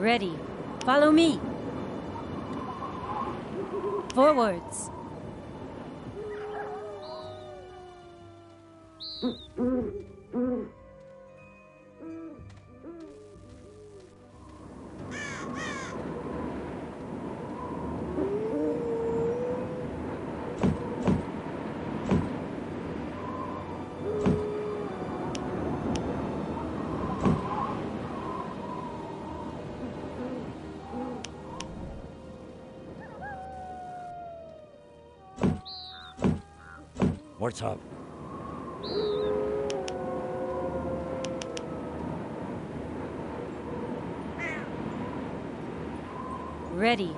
Ready. Follow me. Forwards. What's up? Ready.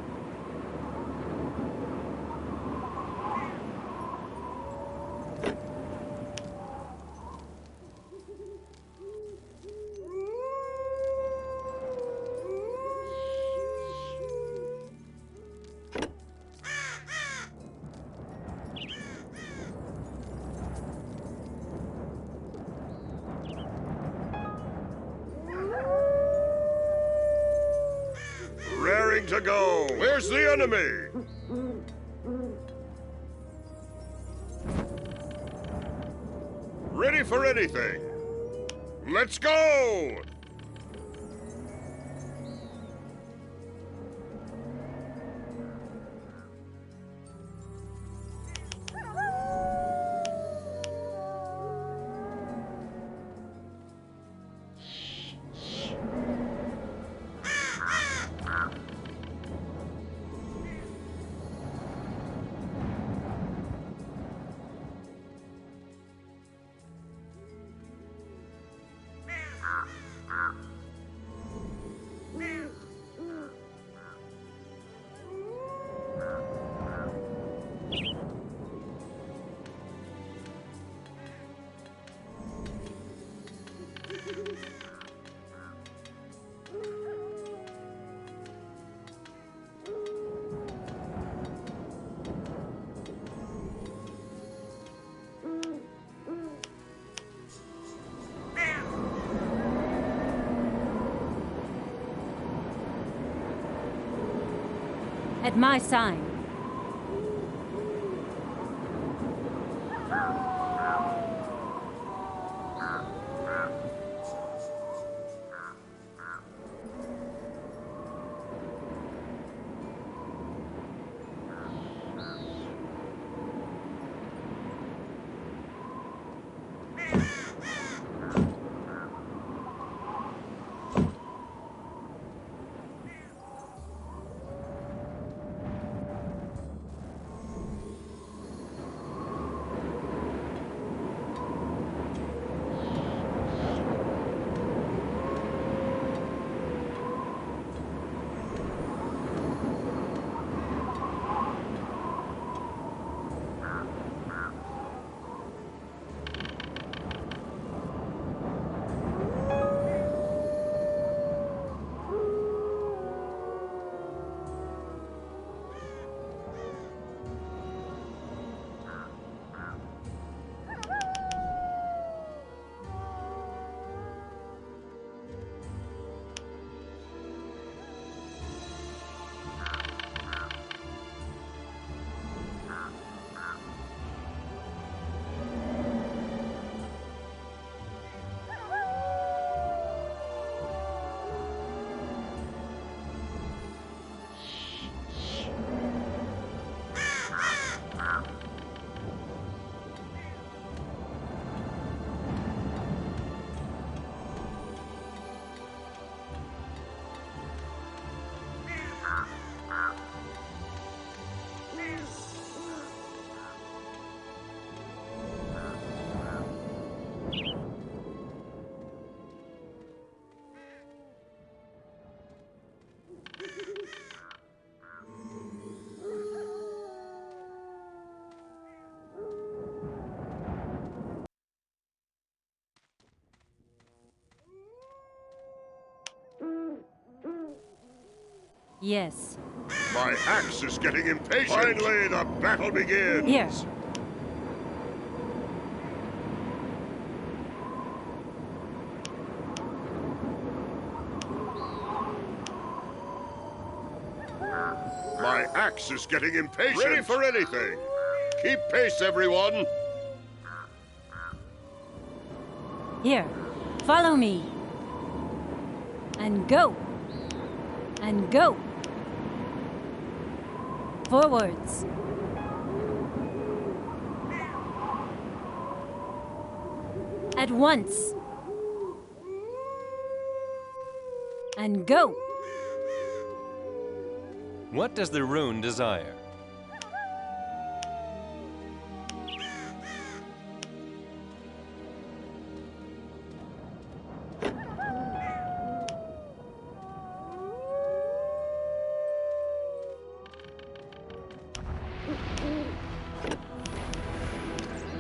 Raring to go. Where's the enemy? Ready for anything. Let's go! At my sign. Yes. My axe is getting impatient. Finally, the battle begins. Here. My axe is getting impatient. Ready for anything. Keep pace, everyone. Here. Follow me. And go. And go. Forwards. At once. And go. What does the rune desire?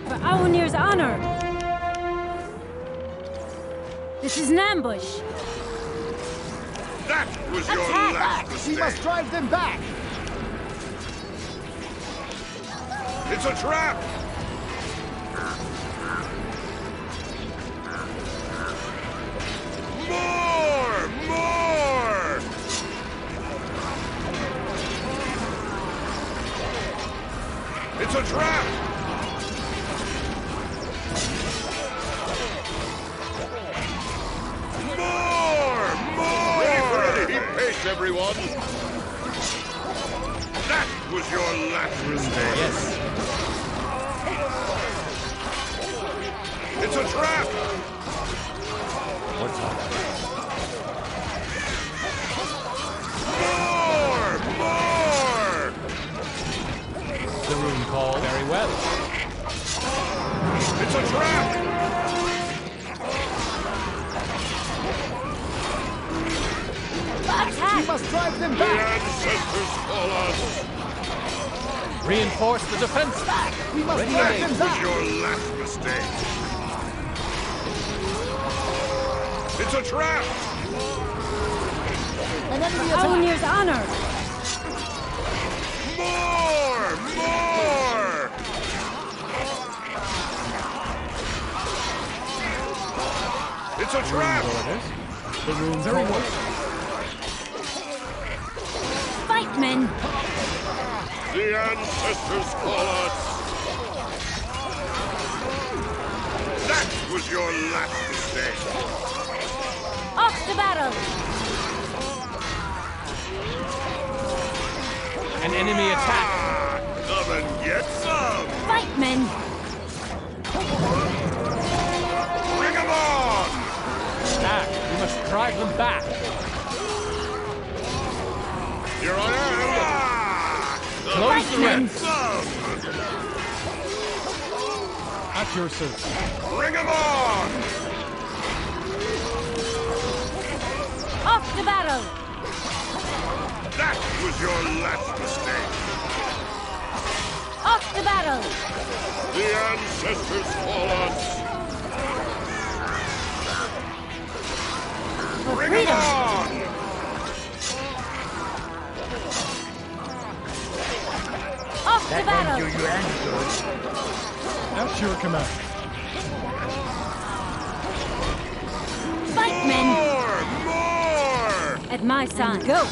For Aonir's honor! This is an ambush! That was your Attack! last mistake. We must drive them back! It's a trap! More! More! It's a trap! More! More! Ready for anything! Keep pace, everyone! That was your last mistake! Yes. It's a trap! More time. More! More! The rune call. Very well. It's a trap! Attack! We must drive them The back! ancestors call us! Reinforce the defense. We must Ready drive and them That was back! your last mistake! It's a trap! An enemy attack! Aonir's honor! More! More! It's a trap! The rune very well. Fight, men! The ancestors call us! That was your last mistake! Off to battle! An enemy attack. Come and get some! Fight, men! Bring 'em on! Attack. We must drive them back. Here I am! Close the men! ranks. Some! At your service. Bring 'em on! Off to battle! That was your last mistake! Off to battle! The ancestors call us! For Bring 'em freedom! on! Off to battle! At your command. Fight, men! More! More! At my side. Go!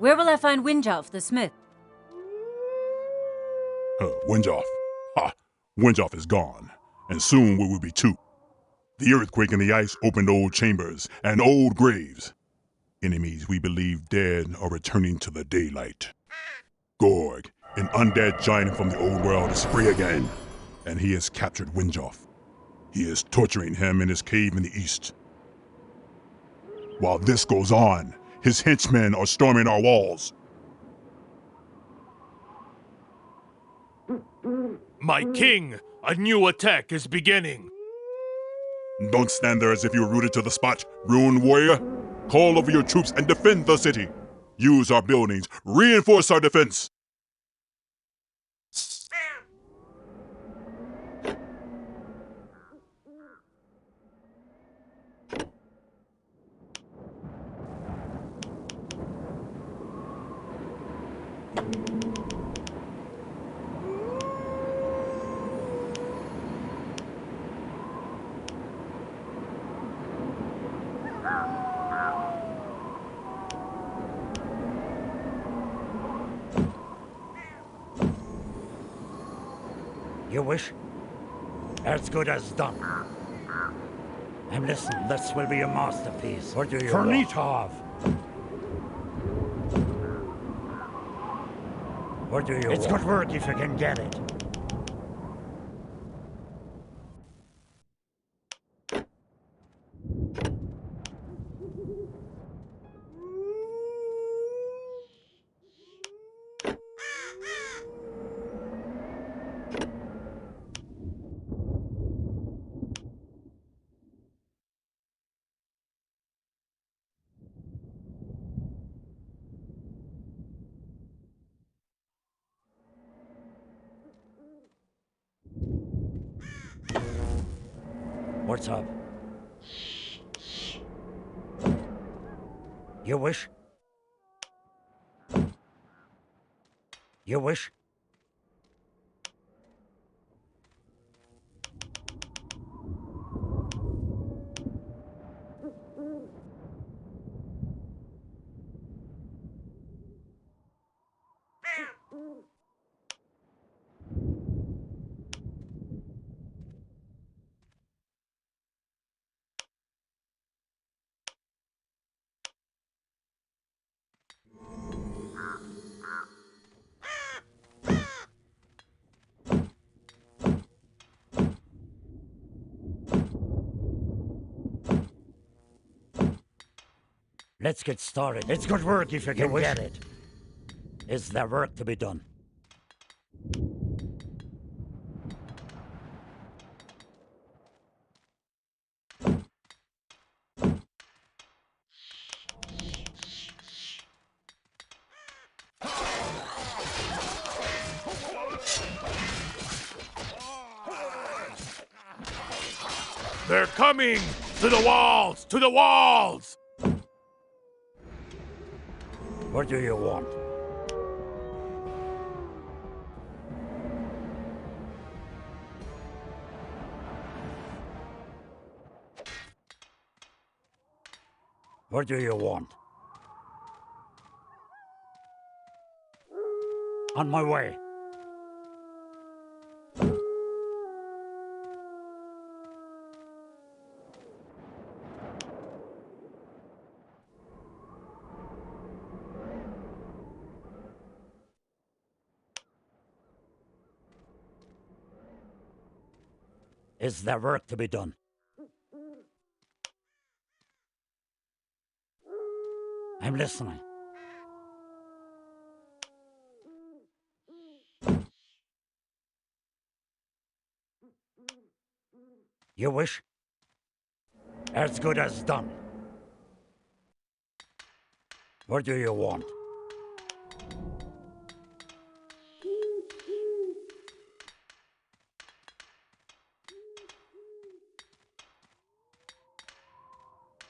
Where will I find Windjolf, the smith? Windjolf. Ha! Windjolf is gone, and soon we will be too. The earthquake and the ice opened old chambers and old graves. Enemies we believe dead are returning to the daylight. Gorg, an undead giant from the old world, is free again, and he has captured Windjolf. He is torturing him in his cave in the east. While this goes on, his henchmen are storming our walls. My king, a new attack is beginning. Don't stand there as if you're rooted to the spot, ruined warrior. Call over your troops and defend the city. Use our buildings, reinforce our defense. You wish? As good as done. And listen, this will be a masterpiece. What do you want? Fernitov! What do you want? It's good work if you can get it. What's up? You wish? You wish? Let's get started. It's good work if you can get it. Is there work to be done? They're coming! To the walls! To the walls! What do you want? What do you want? On my way. Is there work to be done? I'm listening. You wish? As good as done. What do you want?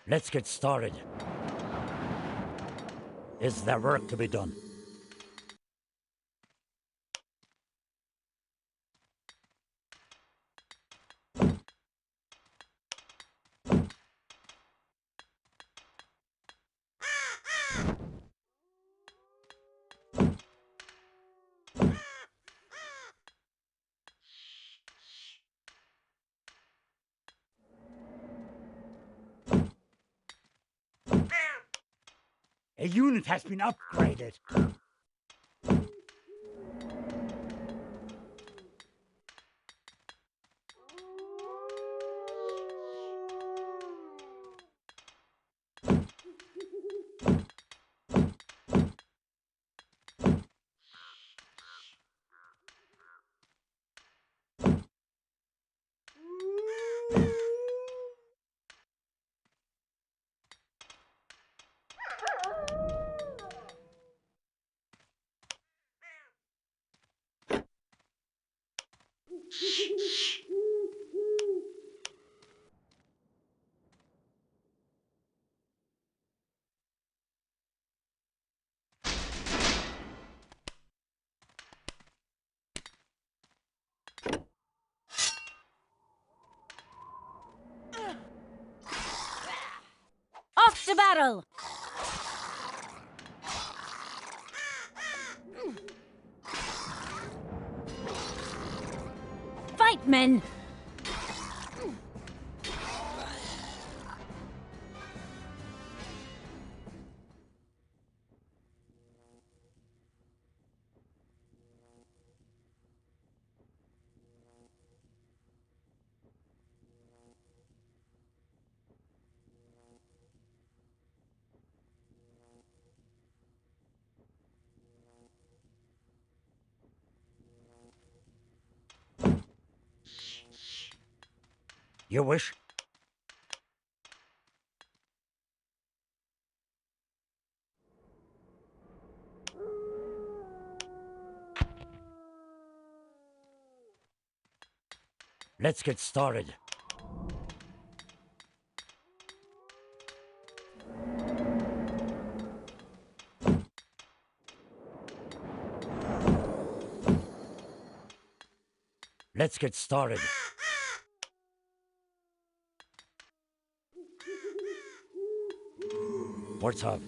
Let's get started. Is there work to be done? A unit has been upgraded. Off to battle! Fight, men! You wish? Let's get started. Let's get started. What's up?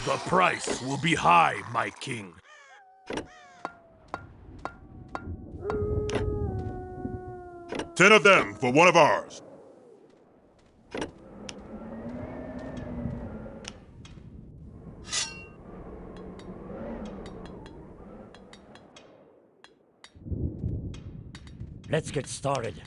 The price will be high, my king. "10 of them for one of ours." Let's get started.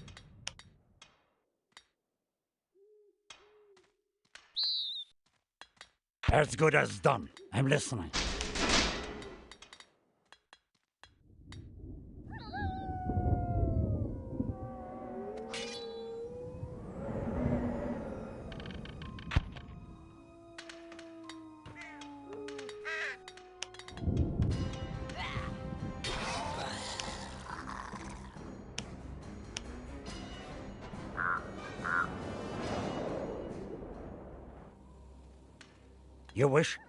As good as done. I'm listening. You wish?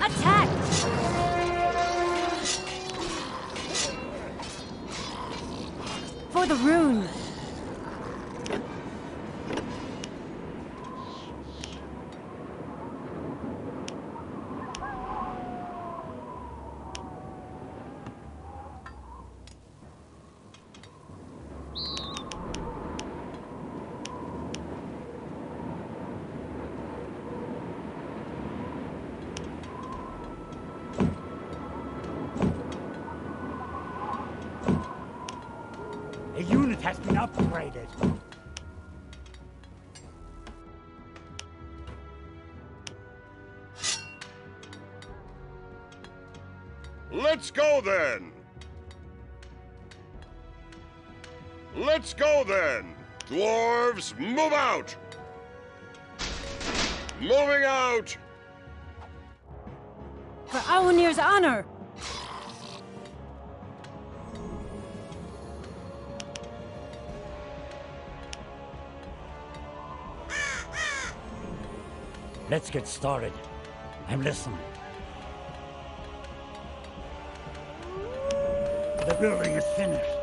Attack! For the rune! A unit has been upgraded. Let's go then! Let's go then! Dwarves, move out! Moving out! For Aunir's honor! Let's get started. I'm listening. The building is finished.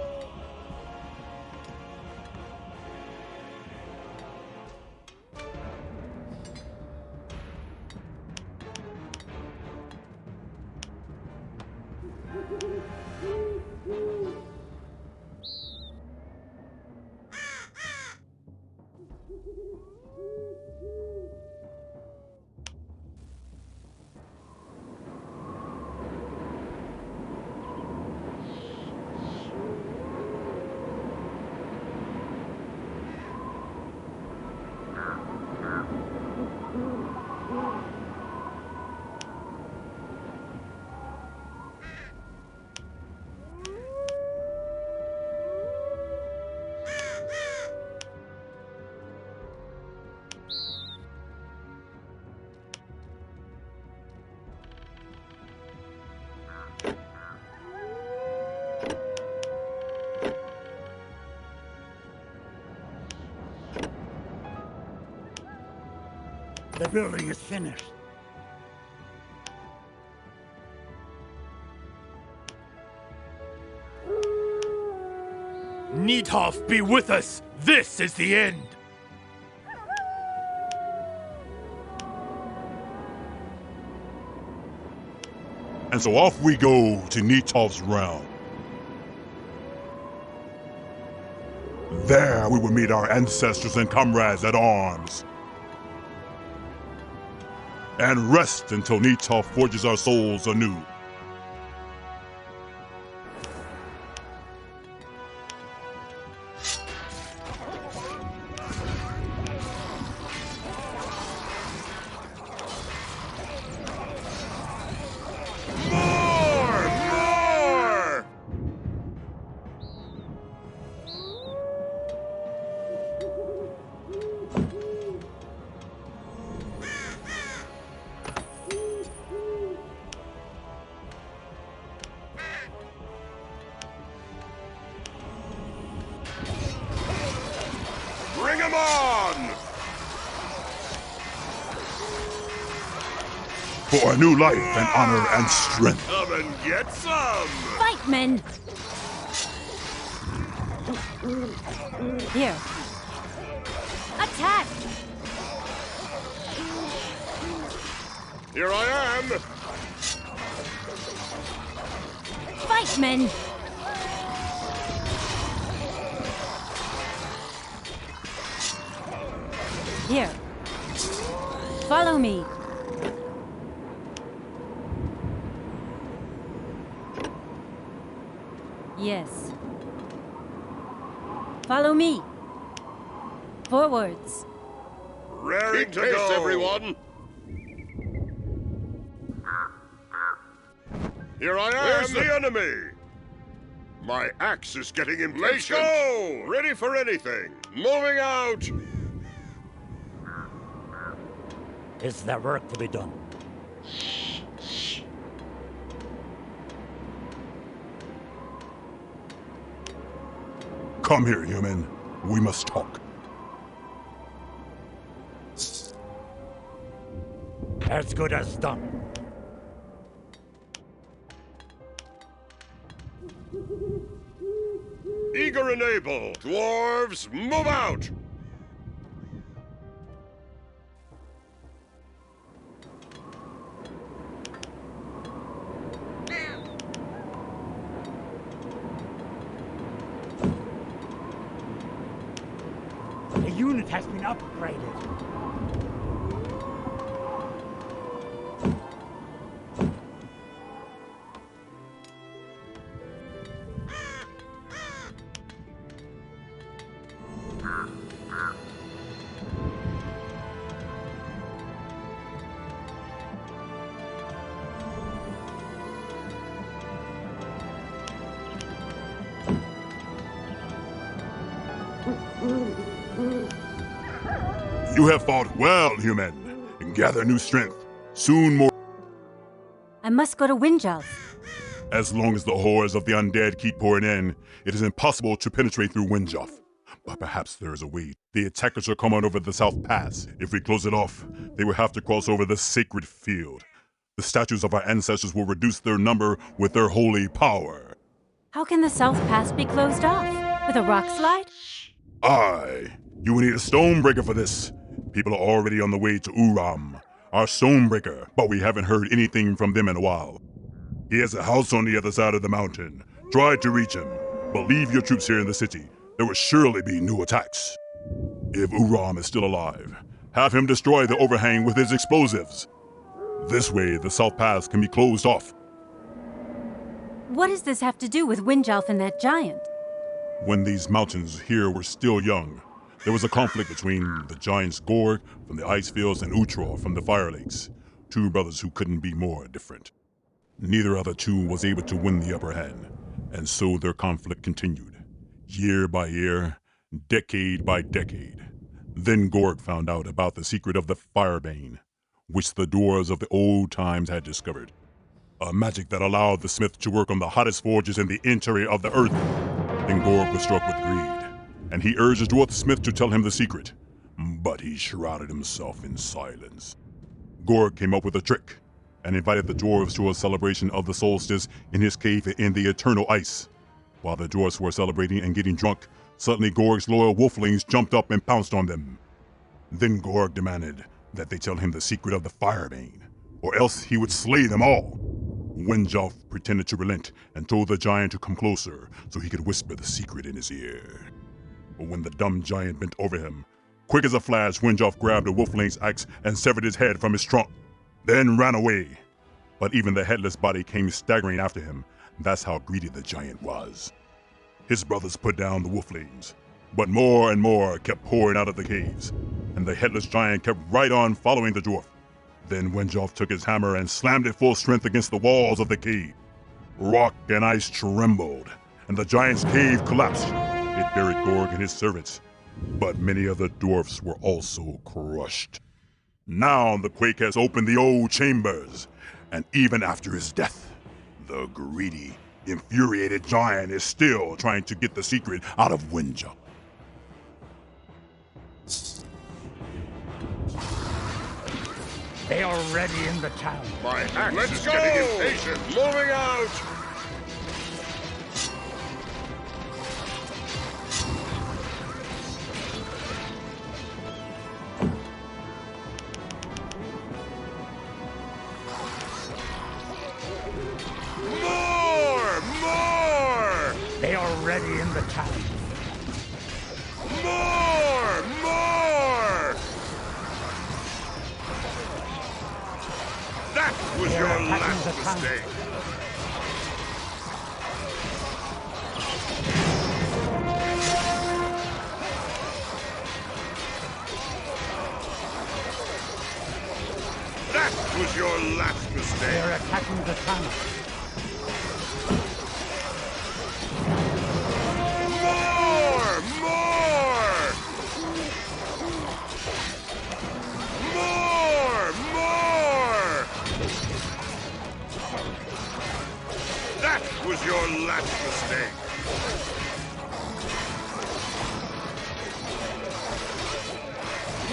The building is finished. Nidhogg be with us! This is the end! And so off we go to Nidhogg's realm. There we will meet our ancestors and comrades at arms. And rest until Nidhogg forges our souls anew. Bring 'em on! For a new life and honor and strength. Come and get some! Fight, men! Here. Attack! Here I am! Fight, men! Here. Follow me. Yes. Follow me. Forwards. Raring to go, everyone! Here I am! Where's the enemy? My axe is getting impatient! Let's go! Ready for anything! Moving out! Is there work to be done? Come here, human. We must talk. As good as done. Trigger enable! Dwarves, move out! The unit has been upgraded. You have fought well, human. Gather new strength. Soon more. I must go to Windjalf. As long as the horrors of the undead keep pouring in, it is impossible to penetrate through Windjalf. But perhaps there is a way. The attackers are coming over the South Pass. If we close it off, they will have to cross over the sacred field. The statues of our ancestors will reduce their number with their holy power. How can the South Pass be closed off? With a rock slide? Aye. You will need a stonebreaker for this. People are already on the way to Uram, our stonebreaker, but we haven't heard anything from them in a while. He has a house on the other side of the mountain. Try to reach him, but leave your troops here in the city. There will surely be new attacks. If Uram is still alive, have him destroy the overhang with his explosives. This way, the South Pass can be closed off. What does this have to do with Windjalf and that giant? When these mountains here were still young, there was a conflict between the giants Gorg from the ice fields and Utror from the fire lakes, two brothers who couldn't be more different. Neither of the two was able to win the upper hand, and so their conflict continued, year by year, decade by decade. Then Gorg found out about the secret of the Firebane, which the dwarves of the old times had discovered. A magic that allowed the smith to work on the hottest forges in the interior of the earth. Then Gorg was struck with greed, and he urged the dwarf smith to tell him the secret, but he shrouded himself in silence. Gorg came up with a trick, and invited the dwarves to a celebration of the solstice in his cave in the eternal ice. While the dwarves were celebrating and getting drunk, suddenly Gorg's loyal wolflings jumped up and pounced on them. Then Gorg demanded that they tell him the secret of the Firebane, or else he would slay them all. Windjalf pretended to relent and told the giant to come closer so he could whisper the secret in his ear. But when the dumb giant bent over him, quick as a flash, Windjalf grabbed a wolfling's axe and severed his head from his trunk, then ran away. But even the headless body came staggering after him. That's how greedy the giant was. His brothers put down the wolflings, but more and more kept pouring out of the caves, and the headless giant kept right on following the dwarf. Then Windjalf took his hammer and slammed it full strength against the walls of the cave. Rock and ice trembled, and the giant's cave collapsed. It buried Gorg and his servants, but many other dwarfs were also crushed. Now the quake has opened the old chambers, and even after his death, the greedy, infuriated giant is still trying to get the secret out of Windjalf. They are already in the town. My axe is getting impatient. Moving out! More! They are already in the town. More! That was They're your attacking last the town. mistake. That was your last mistake. They're attacking the town. More! That was your last mistake.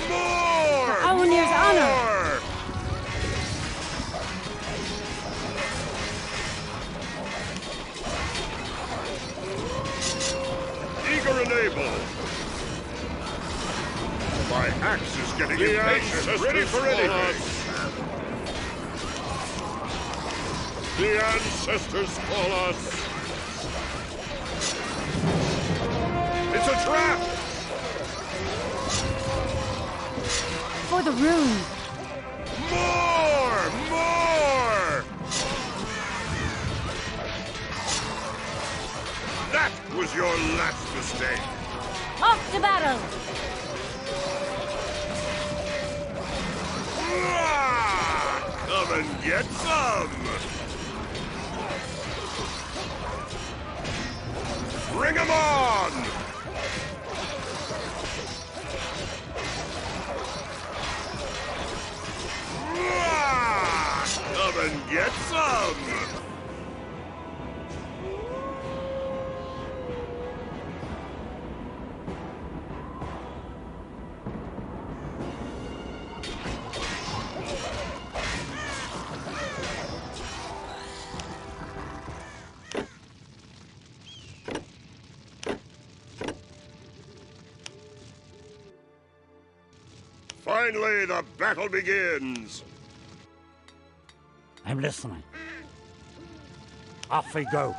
More! Aonir's honor! More! getting impatient. Ready for anything. The ancestors call us. It's a trap! For the rune. More! More! That was your last mistake. Off to battle! Come and get some! Bring 'em on! Come and get some! Finally, the battle begins! I'm listening. Off we go.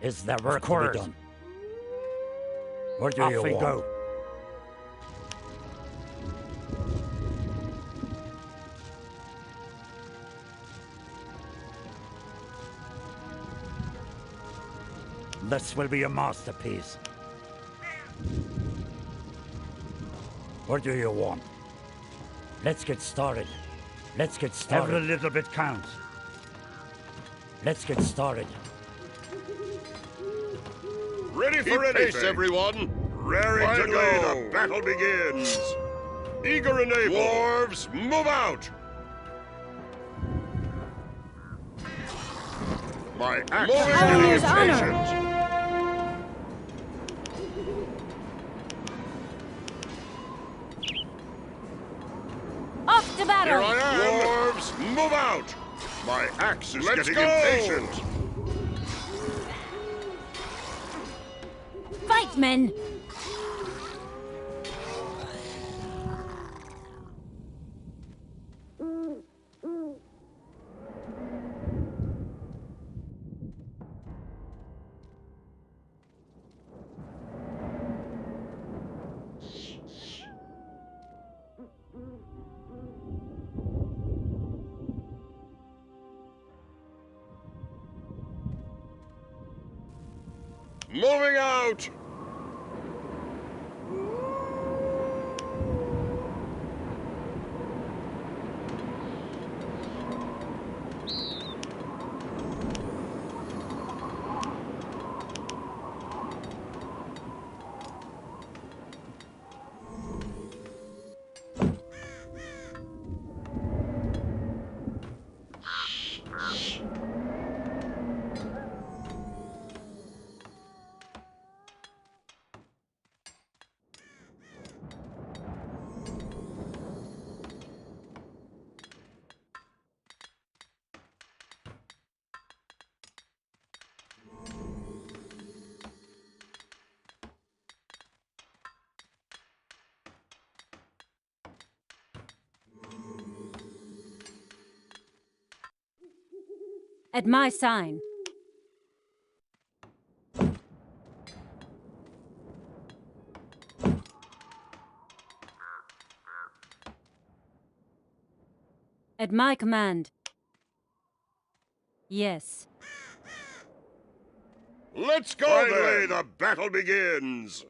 Is there work to be done? What do you want? Off we go. This will be a masterpiece. What do you want? Let's get started. Let's get started. Every little bit counts. Let's get started. Ready for anything, everyone. Ready to go. The battle begins. Eager and able. Dwarves, move out. My axe is getting impatient. Off to battle! Here I am. Dwarves, move out. My axe is getting impatient. Fight, men! Moving out. At my sign. At my command. Yes. Let's go. Finally, the battle begins.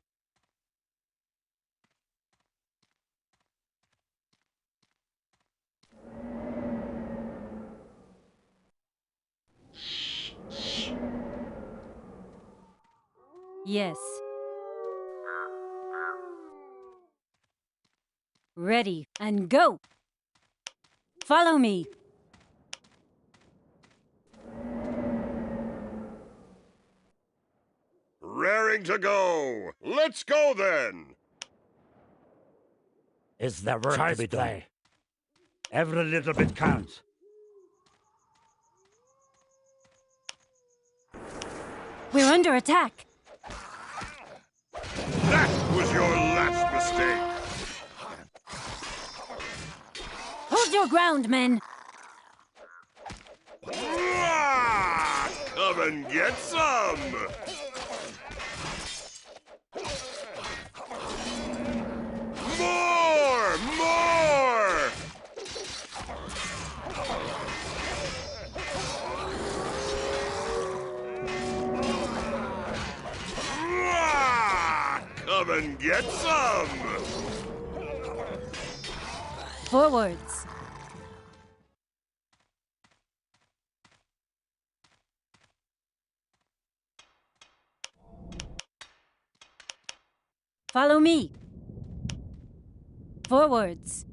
Yes. Ready, and go! Follow me! Raring to go! Let's go then! Is there work to be done? Every little bit counts. We're under attack! That was your last mistake! Hold your ground, men! Ah, come and get some! More! More! Ah, come and get some! Forwards! Follow me! Forwards!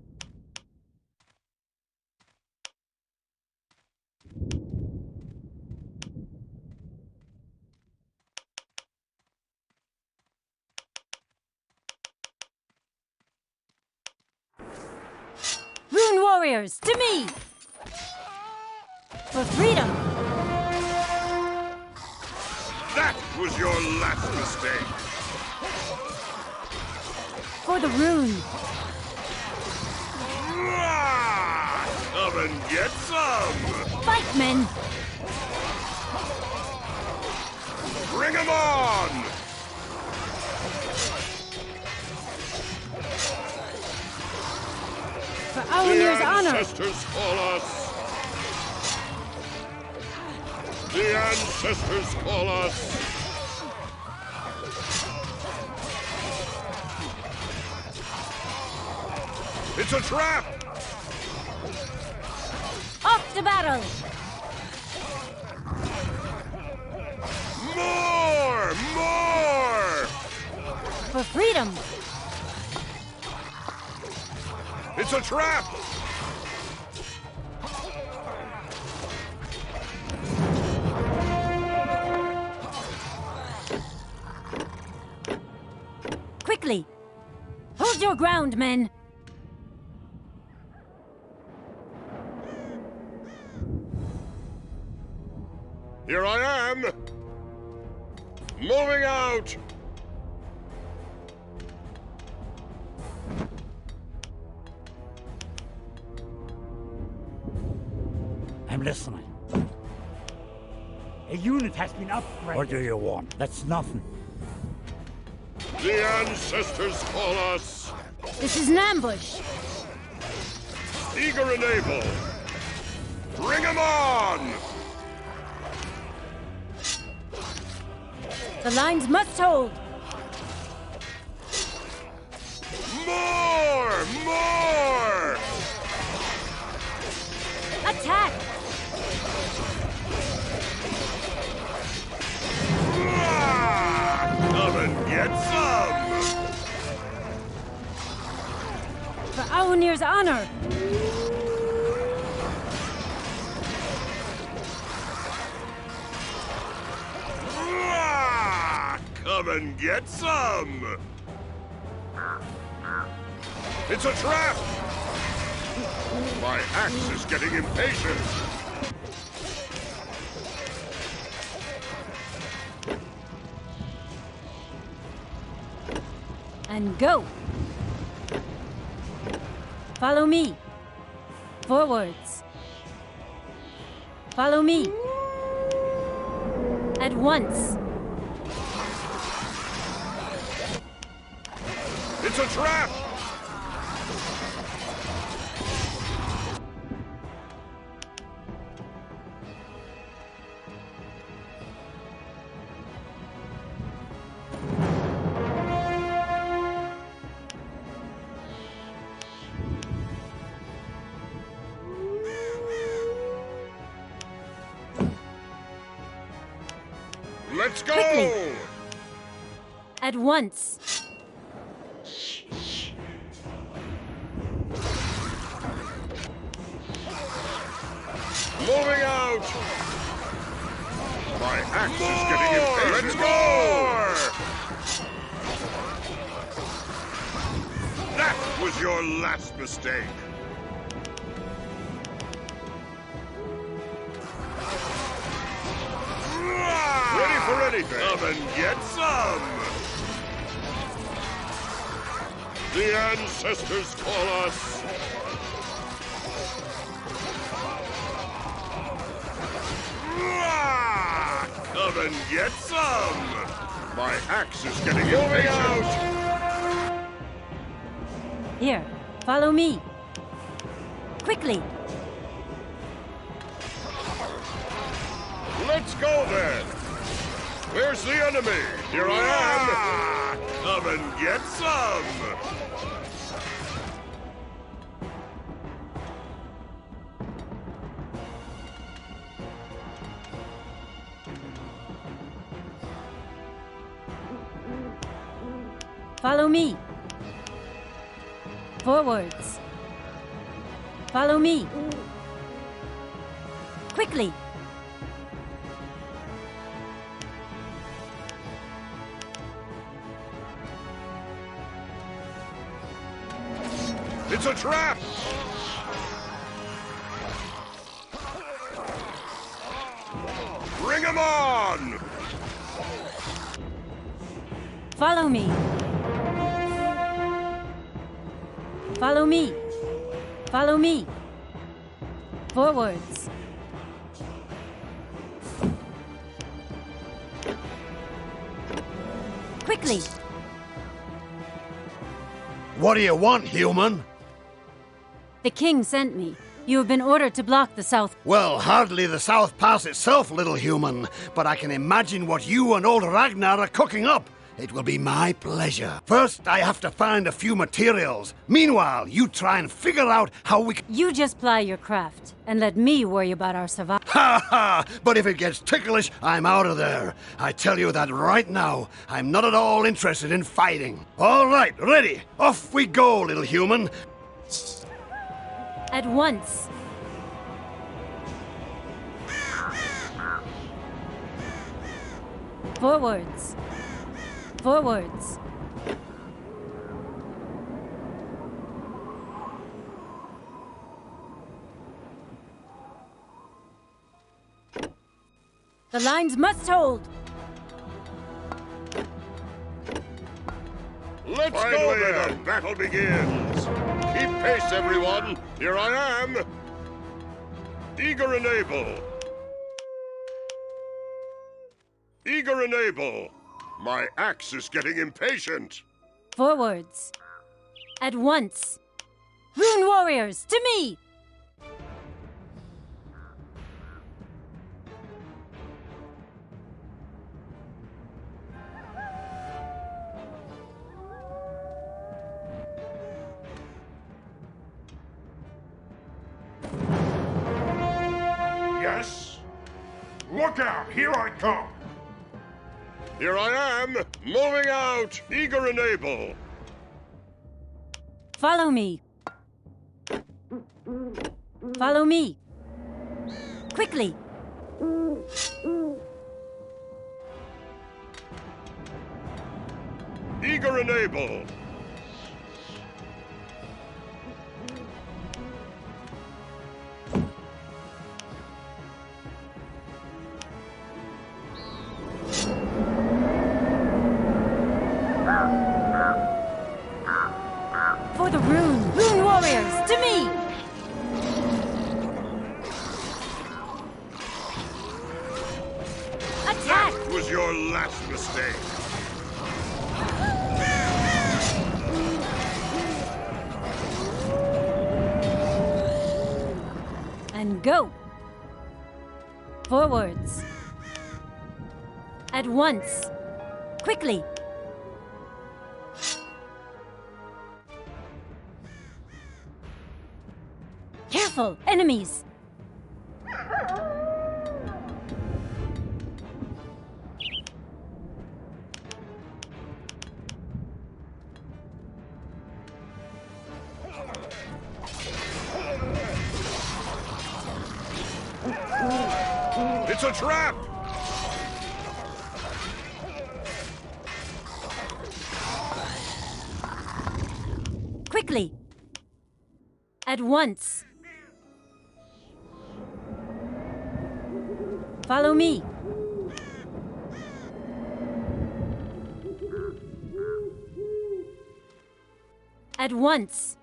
Rune warriors, to me! For freedom! That was your last mistake! For the rune! Ah, come and get some! Fight, men! Bring 'em on! For Aulmir's honor! Ancestors call us! The ancestors call us! It's a trap! Off to battle! More! More! For freedom! It's a trap! Quickly! Hold your ground, men! Here I am! Moving out! I'm listening. A unit has been upgraded. What do you want? That's nothing. The ancestors call us! This is an ambush! Eager and able! Bring 'em on! The lines must hold! More! More! Attack! Ah, come and get some! For Aulmir's honor! Ah, come and get some! It's a trap! My axe is getting impatient! And go! Follow me! Forwards! Follow me! At once! It's a trap! Let's go! Quickly. At once. Moving out! My axe is getting impatient. Let's go! That was your last mistake. Ready for anything. Come and get some. The ancestors call us. Come and get some. My axe is getting impatient. Here, follow me. Quickly. Let's go then. Where's the enemy? Here I am. Come and get some. Follow me. Forwards. Follow me. Quickly. It's a trap! Bring him on! Follow me. Follow me. Follow me. Forwards. Quickly. What do you want, human? The king sent me. You have been ordered to block the south. Well, hardly the South Pass itself, little human, but I can imagine what you and old Ragnar are cooking up. It will be my pleasure. First, I have to find a few materials. Meanwhile, you try and figure out how we can... You just ply your craft, and let me worry about our survival. Ha ha! But if it gets ticklish, I'm out of there. I tell you that right now. I'm not at all interested in fighting. All right, ready. Off we go, little human. At once. Forwards. Forwards. The lines must hold. Let's go then! The battle begins! Keep pace, everyone! Here I am! Eager and able! Eager and able! My axe is getting impatient! Forwards. At once. Rune warriors, to me! Yes? Look out! Here I come! Here I am! Moving out! Eager and able! Follow me. Follow me. Quickly. Eager and able! For the Rune warriors, to me! Attack! That was your last mistake! And go! Forwards. At once. Quickly. Careful! Enemies! It's a trap! Quickly! At once! Follow me! At once!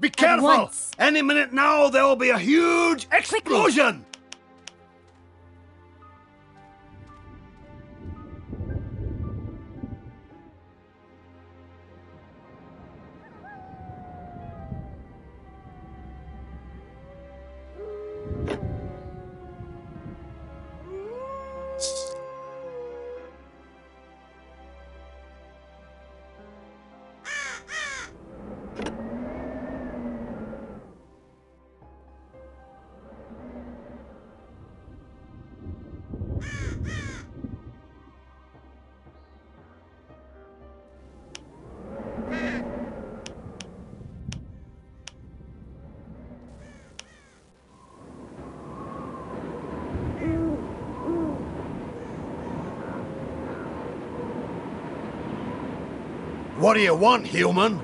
Be careful! once. Any minute now, there will be a huge explosion! What do you want, human?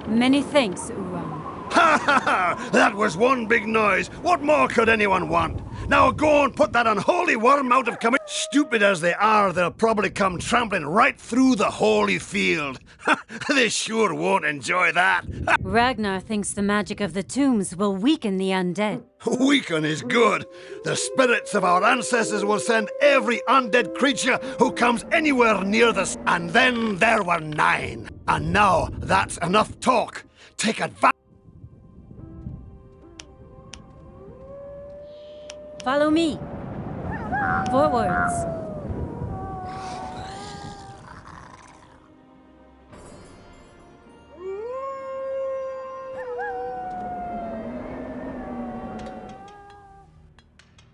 Many thanks, Uram. Ha ha ha! That was one big noise. What more could anyone want? Now go and put that unholy worm out of commission. Stupid as they are, they'll probably come trampling right through the holy field. They sure won't enjoy that. Ragnar thinks the magic of the tombs will weaken the undead. Weaken is good. The spirits of our ancestors will send every undead creature who comes anywhere near the... And then there were 9. And now that's enough talk. Take advantage... Follow me. Forwards.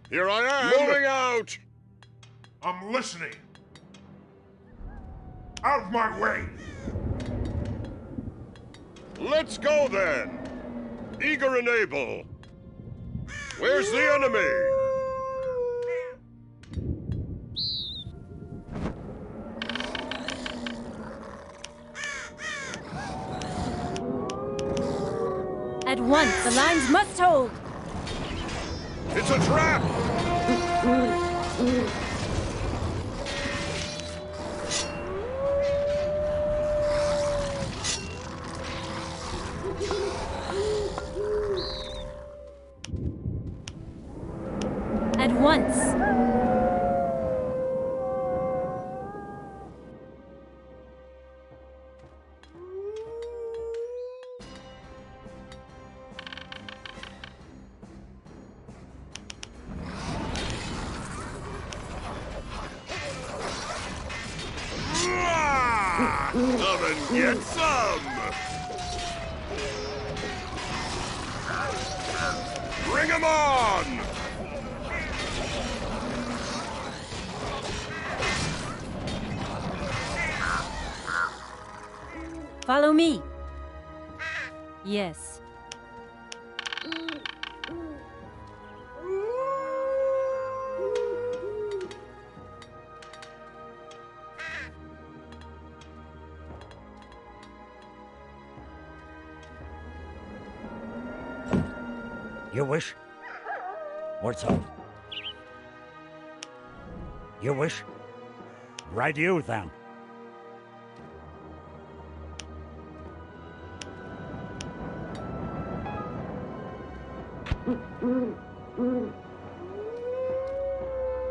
Here I am! Moving out! I'm listening. Out of my way! Let's go then! Eager and able. Where's the enemy? At once, the lines must hold. It's a trap! At once. Come and get some! Bring 'em on! Follow me. Yes. You wish? What's up? You wish? Right you then.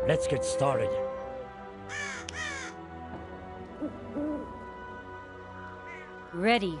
Let's get started. Ready.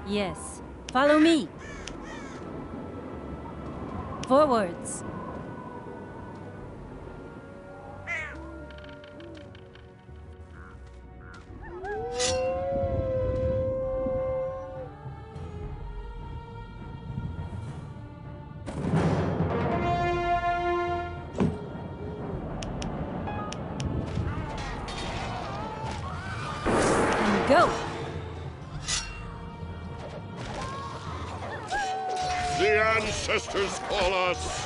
Yes. Follow me. Forwards. And go. The ancestors call us.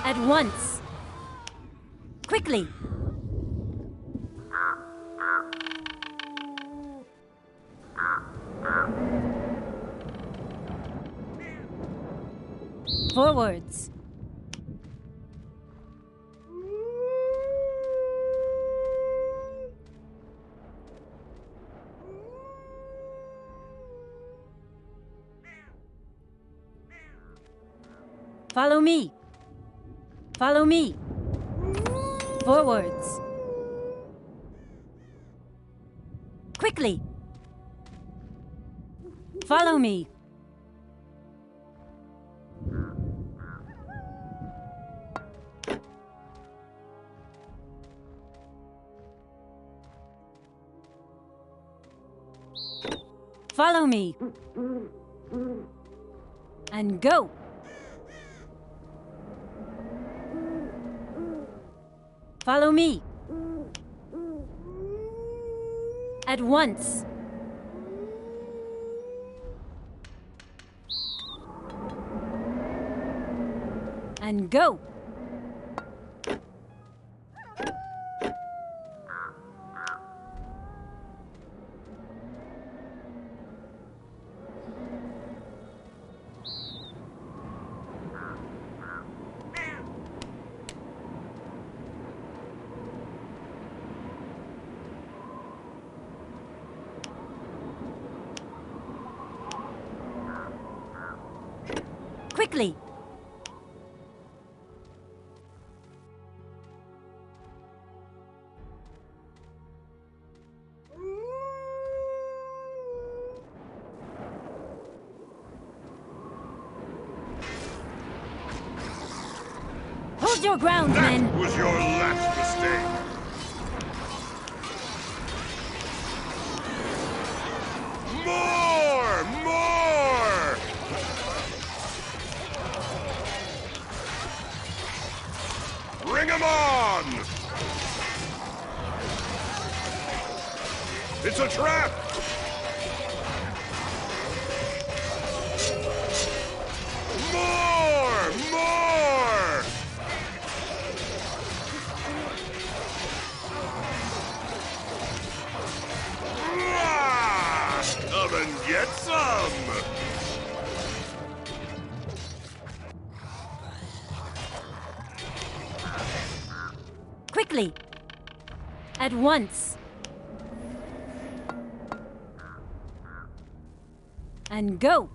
At once. Quickly. Forwards. Follow me. Follow me. Forwards. Quickly. Follow me. Follow me. And go. Follow me. At once. And go. Quickly. Hold your ground, men. That was your last mistake. More! More! Bring 'em on! It's a trap! More! More! Ah! Come and get some! Quickly. At once. And go.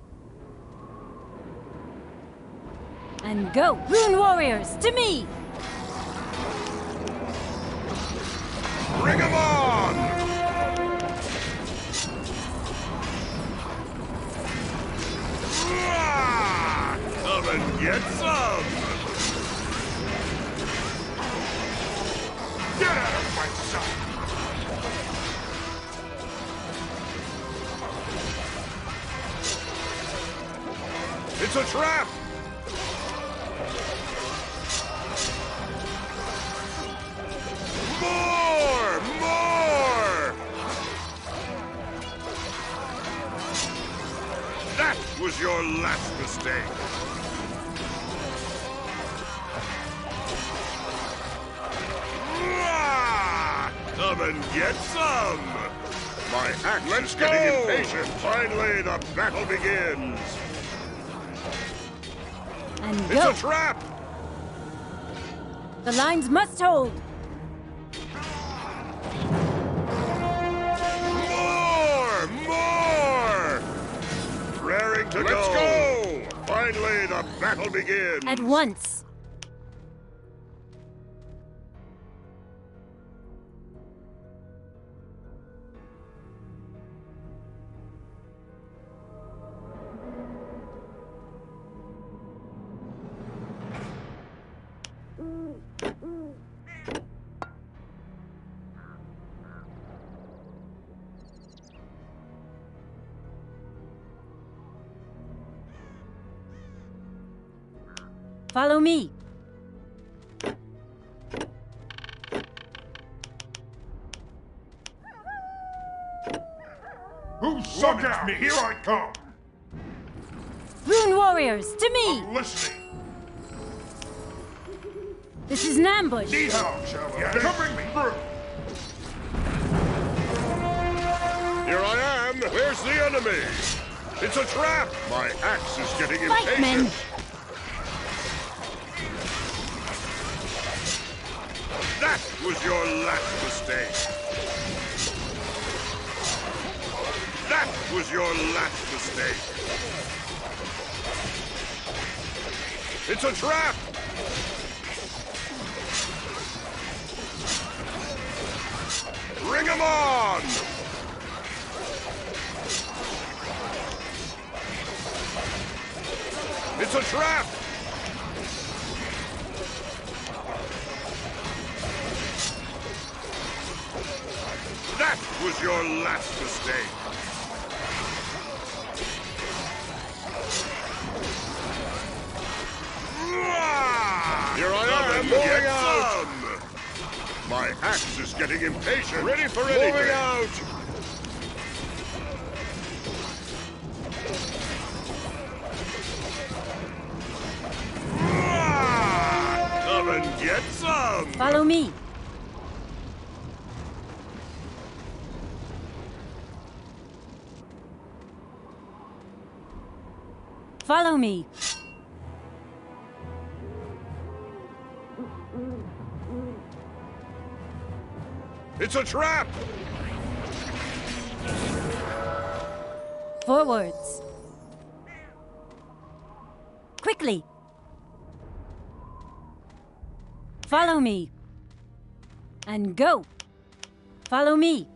And go. Rune warriors, to me! Bring 'em on! Ah! Come and get some! Get out of my sight! It's a trap! More! More! That was your last mistake. Ah! Come and get some! My axe is getting impatient. Finally, the battle begins. And It's go. a trap! The lines must hold. More! More! Raring to go! Let's go! Finally, the battle begins. At once. Follow me. Who summons me? Here I come. Rune warriors, to me! I'm listening. This is an ambush. Need help, shall we? Yeah, covering me through. Here I am. Where's the enemy? It's a trap. My axe is getting Fight, men! impatient. That was your last mistake. That was your last mistake. It's a trap! Bring him on! It's a trap! That was your last mistake. Here I am, moving out! My axe is getting impatient. Ready for anything. Moving out! Come and get some! Follow me. Follow me. It's a trap! Forwards. Quickly. Follow me. And go. Follow me.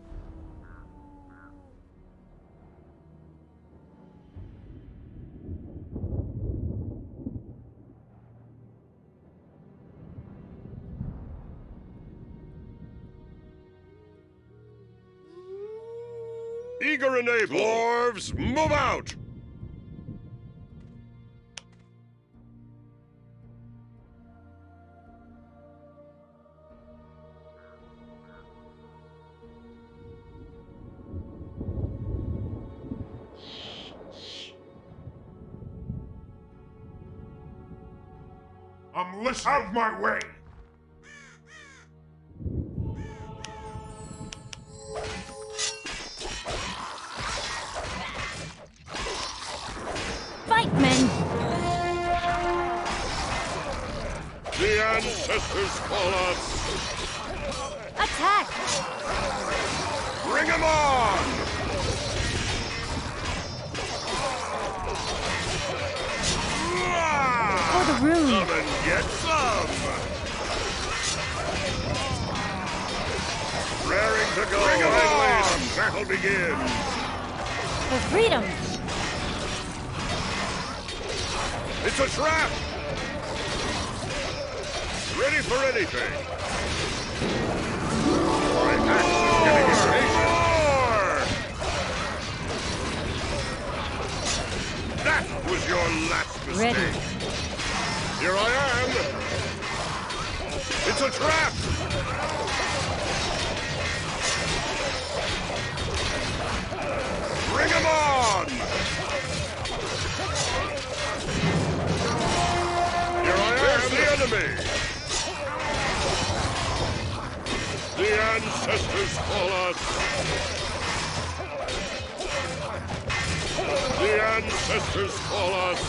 Eager and able. Dwarves, move out! I'm listening. Out of my way. Fight, men! The ancestors call us. Attack! Bring 'em on! For the rune! Come and get some! Raring to go! Bring 'em on! Battle begins! For freedom! It's a trap! Ready for anything! My axe is getting impatient! That was your last mistake! Ready. Here I am! It's a trap! Bring 'em on! Here I am! Where's the enemy? The ancestors call us! The ancestors call us!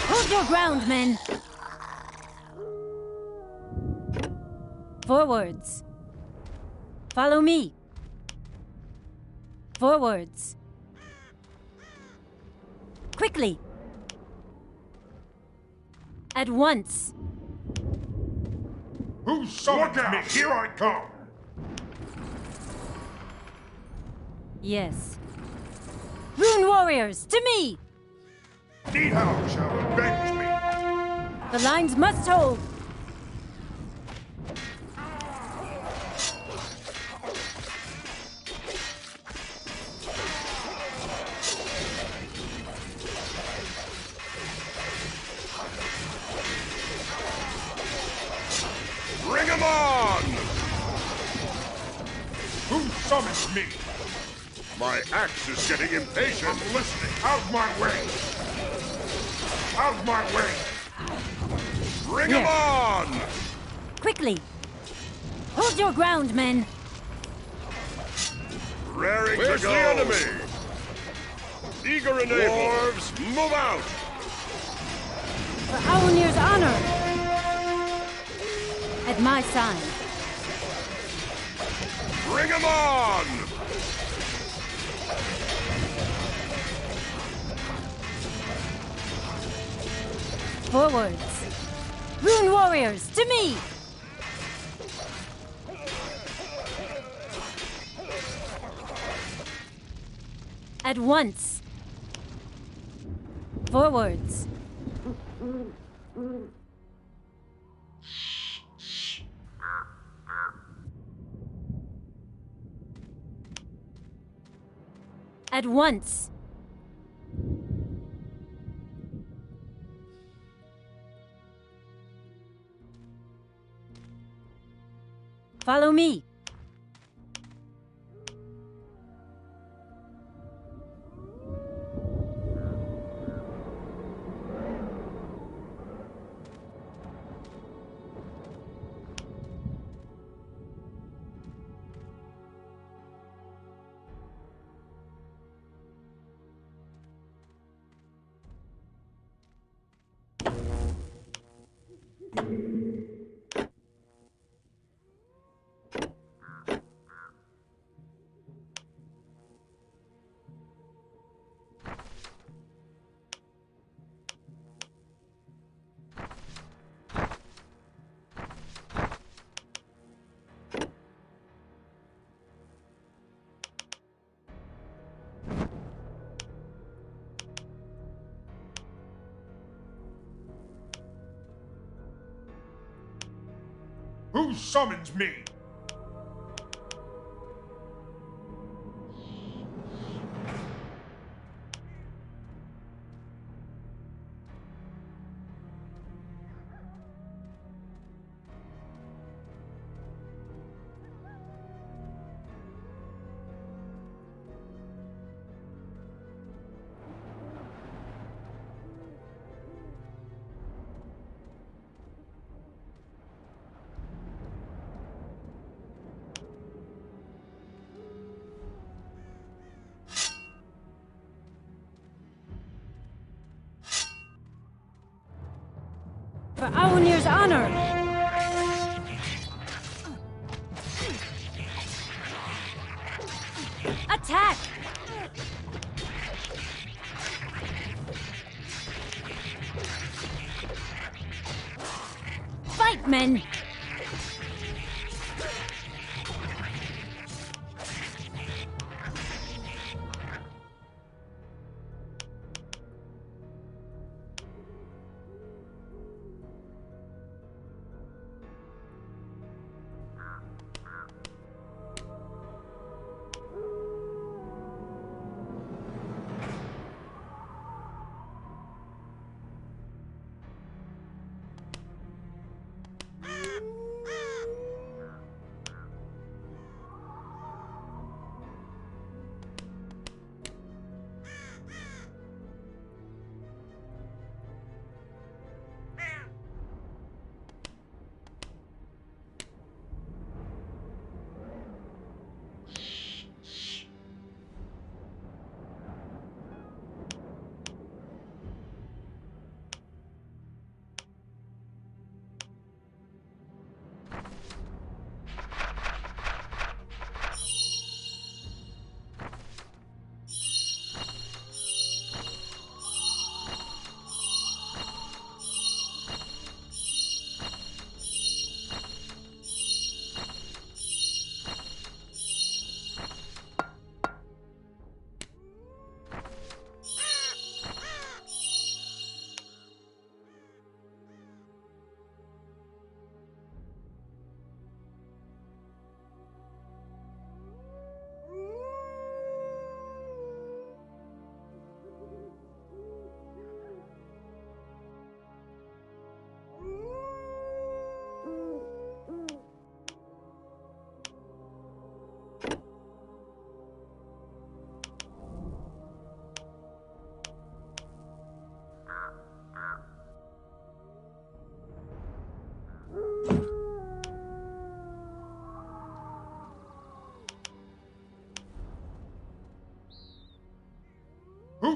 Hold your ground, men! Forwards. Follow me. Forwards. Quickly. At once. Who summons me? Here I come. Yes. Rune warriors, to me! Need help, shall we? Avenge me. The lines must hold. Who summons me? My axe is getting impatient. I'm listening. Out my way! Out my way! Bring him on! Quickly! Hold your ground, men! Raring to go. The enemy? Eager and able. Dwarves, move out! For Aunir's honor! At my side. Bring him on! Forwards! Rune warriors, to me! At once! Forwards! At once! Follow me! Who summons me? For Aunir's honor! Attack! Fight, men!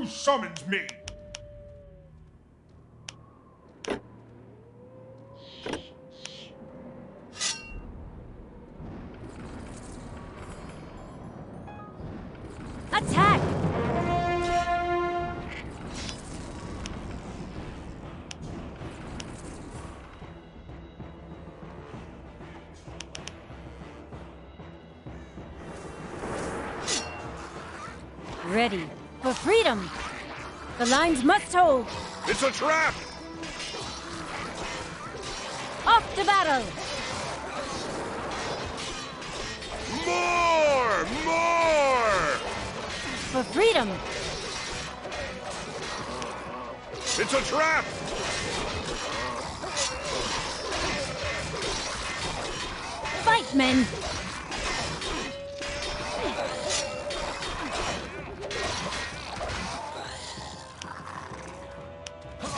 Who summons me? Attack! Ready for freedom. The lines must hold. It's a trap! Off to battle. More! More! For freedom. It's a trap! Fight, men.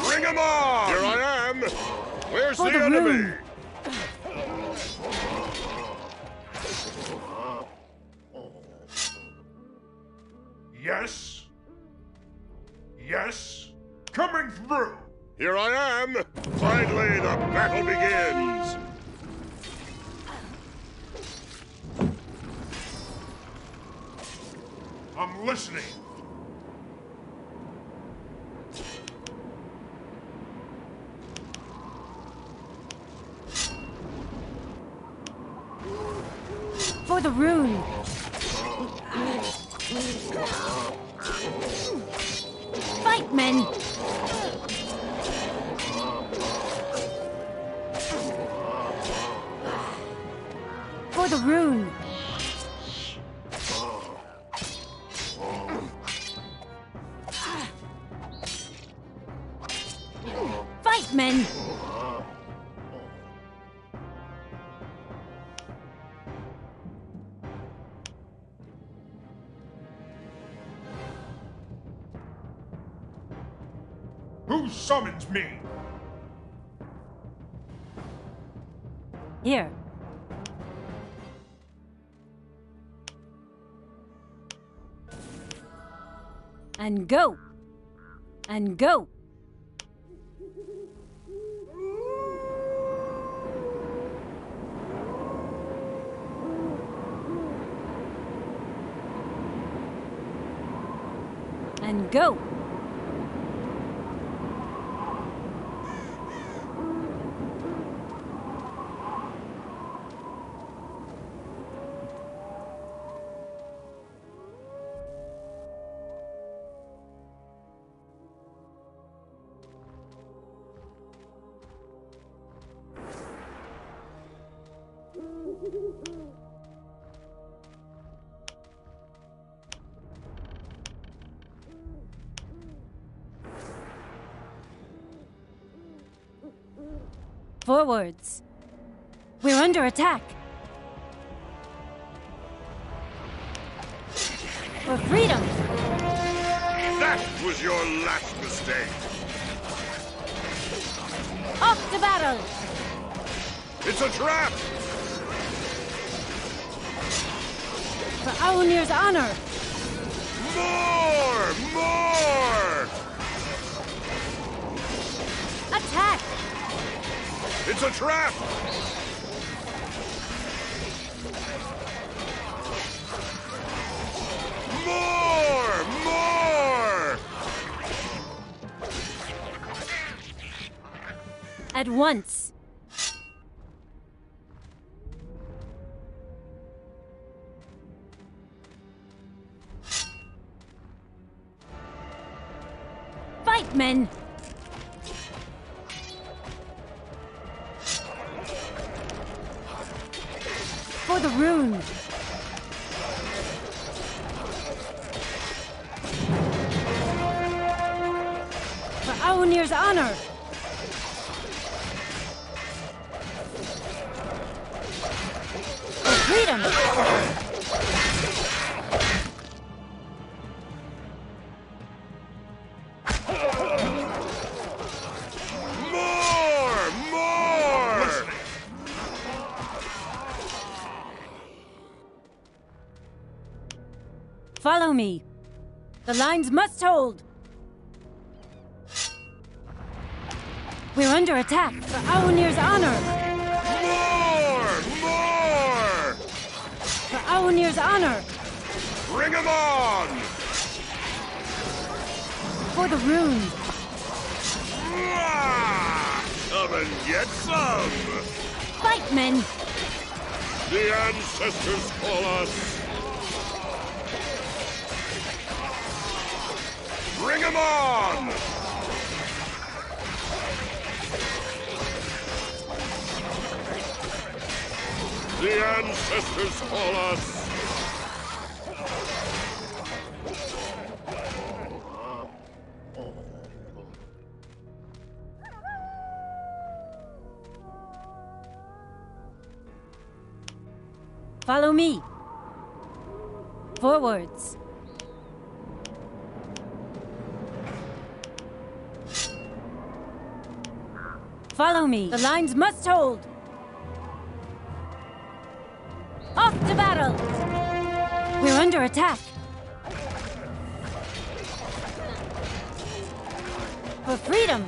Bring him on! Here I am! Where's For the the enemy? room. Yes? Yes? Coming through! Here I am! Finally, the battle begins! I'm listening. For the rune. Fight, men. For the rune. Fight, men. Who summons me? Here. And go. And go. And go. Forwards. We're under attack. For freedom. That was your last mistake! Off to battle. It's a trap! For Aunir's honor. More! More! Attack. It's a trap! More! More! At once. Fight, men. For the rune. For Aunir's honor. For freedom. More! More! Follow me. The lines must hold. We're under attack for Aonir's honor! More! For Aonir's honor! Bring 'em on! For the rune! Come and get some! Fight, men! The ancestors call us! Bring 'em on! The ancestors call us! Follow me. Forwards. Follow me. The lines must hold. Off to battle! We're under attack. For freedom!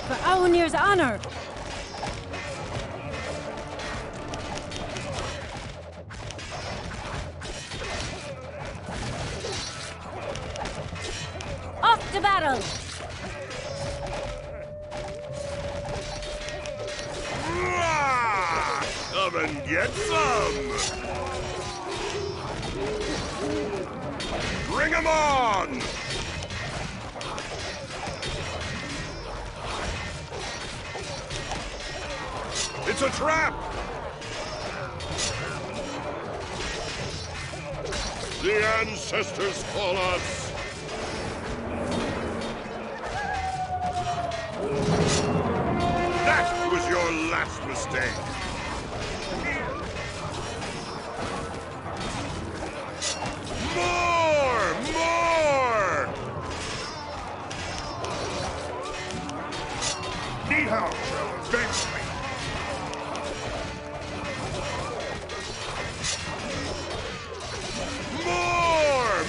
For Aonir's honor! Off to battle! Come and get some! Bring 'em on! It's a trap! The ancestors call us! That was your last mistake! More! Need help, eventually. More!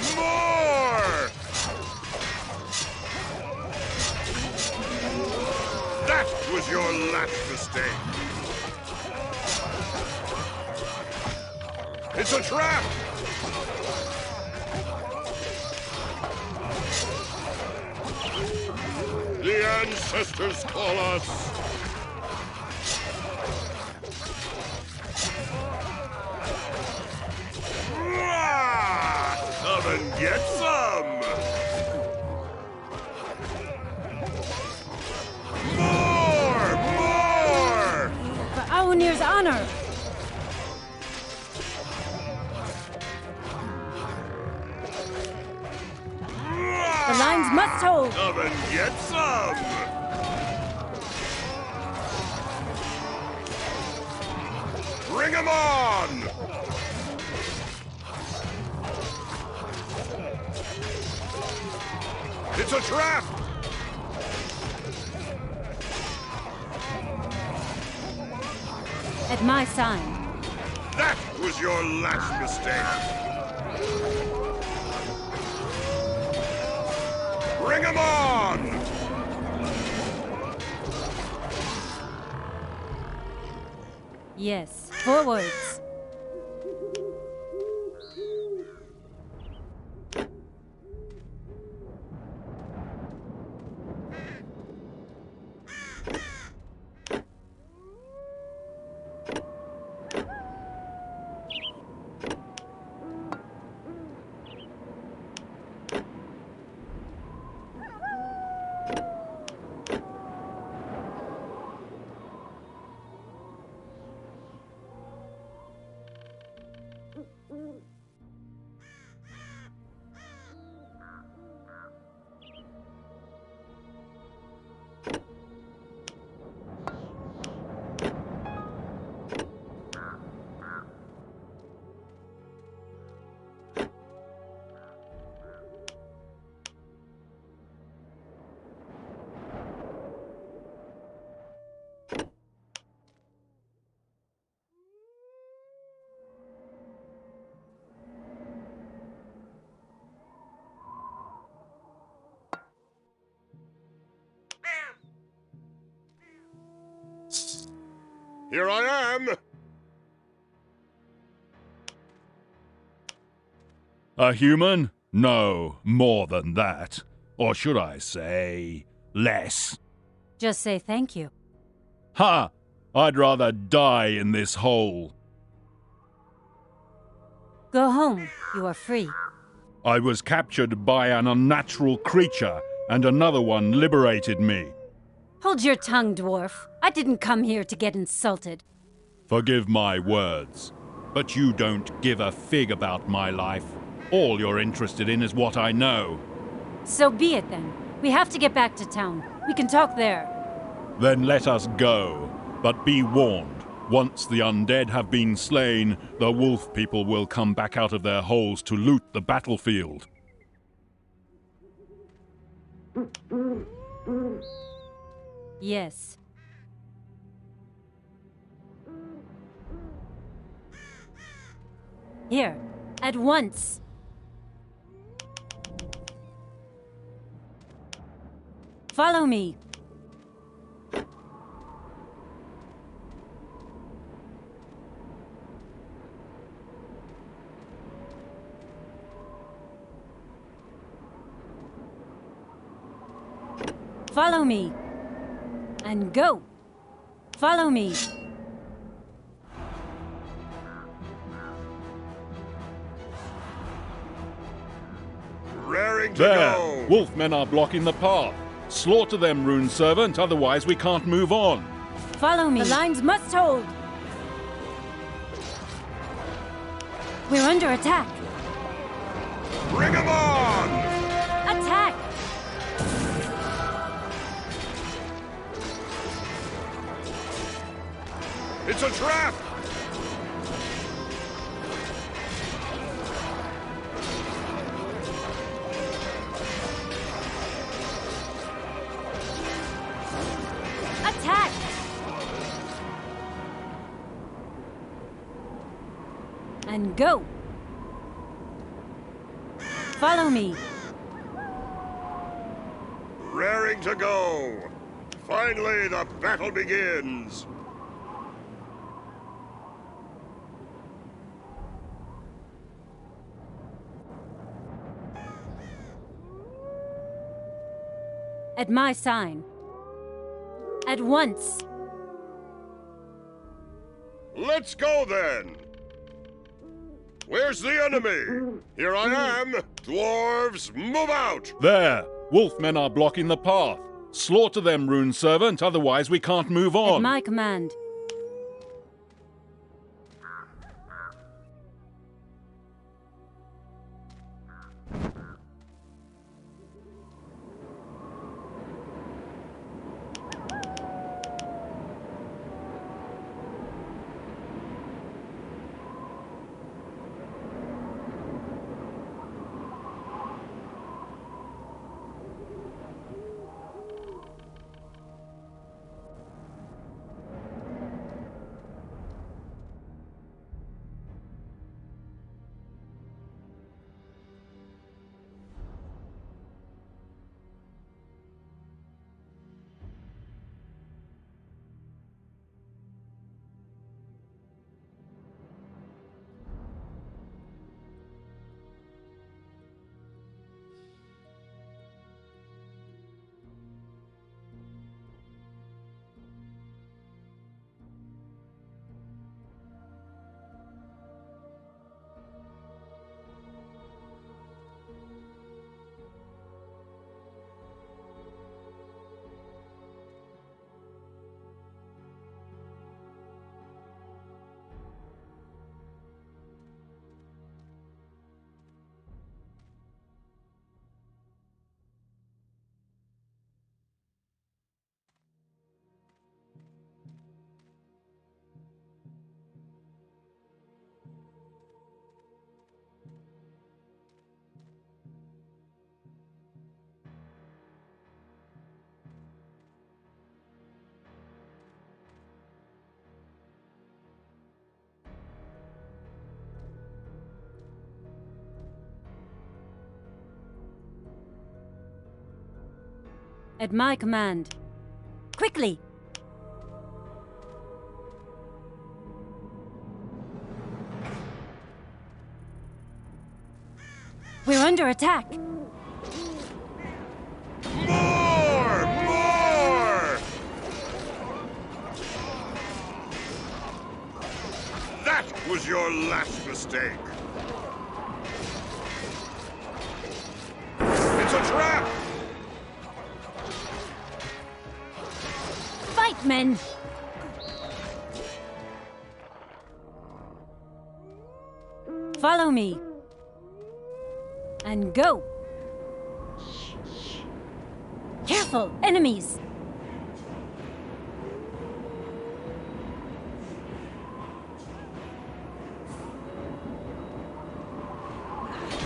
That was your last mistake. It's a trap! The ancestors call us. Come and get some! More! For Aonir's honor! The lines must hold! Come and get some! Bring 'em on! It's a trap! At my sign. That was your last mistake! Bring 'em on! Yes, forwards. Here I am! A human? No, more than that. Or should I say, less? Just say thank you. Ha! I'd rather die in this hole. Go home. You are free. I was captured by an unnatural creature, and another one liberated me. Hold your tongue, dwarf. I didn't come here to get insulted. Forgive my words, but you don't give a fig about my life. All you're interested in is what I know. So be it then. We have to get back to town. We can talk there. Then let us go. But be warned, once the undead have been slain, the wolf people will come back out of their holes to loot the battlefield. Yes. Here, at once. Follow me. Follow me. And go. Follow me. Raring to There! go! Wolfmen are blocking the path. Slaughter them, rune servant, otherwise we can't move on. Follow me. The lines must hold. We're under attack. Bring 'em on! Attack! It's a trap! Attack! And go. Follow me. Raring to go! Finally, the battle begins! At my sign. At once. Let's go then! Where's the enemy? Here I am! Dwarves, move out! There! Wolfmen are blocking the path. Slaughter them, rune servant, otherwise we can't move on. At my command. At my command. Quickly! We're under attack. More! More! That was your last mistake. It's a trap! Fight, men! Follow me. And go. Careful, enemies!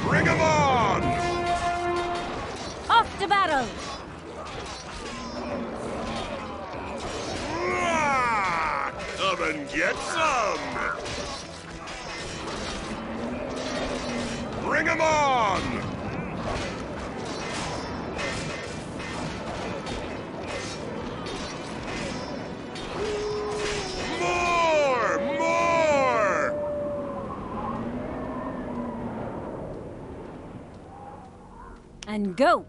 Bring 'em on! Off to battle! Ah, come and get some! Bring 'em on! More! More! And go!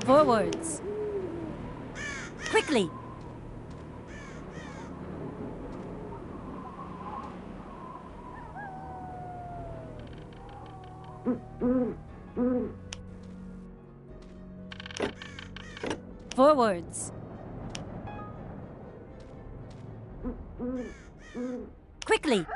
Forwards! Quickly! Forwards! Quickly!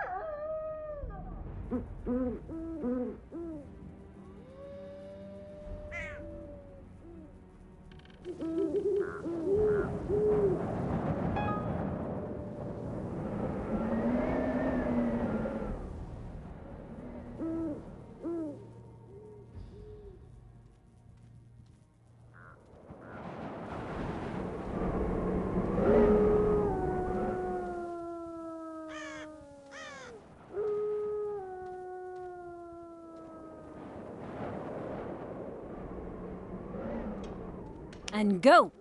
And go!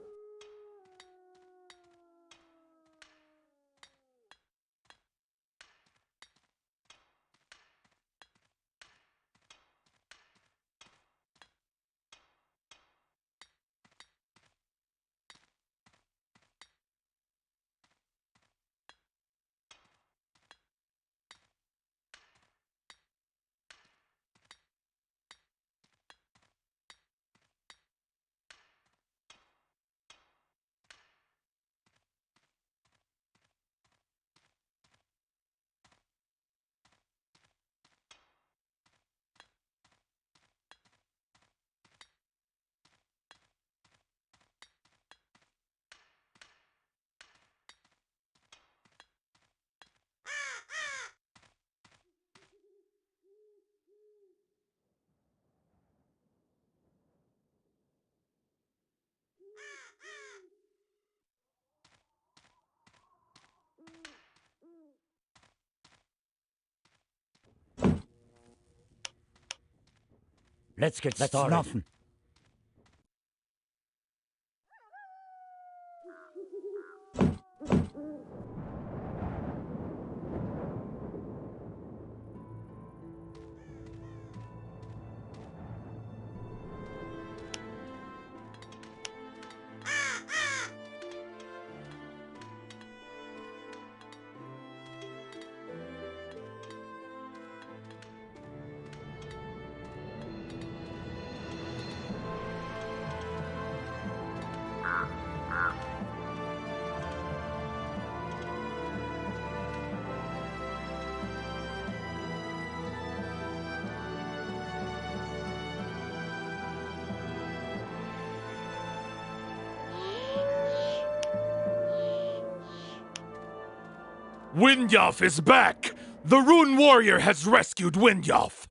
Let's get started. Nothing. Windjaf is back! The Rune Warrior has rescued Windjaf!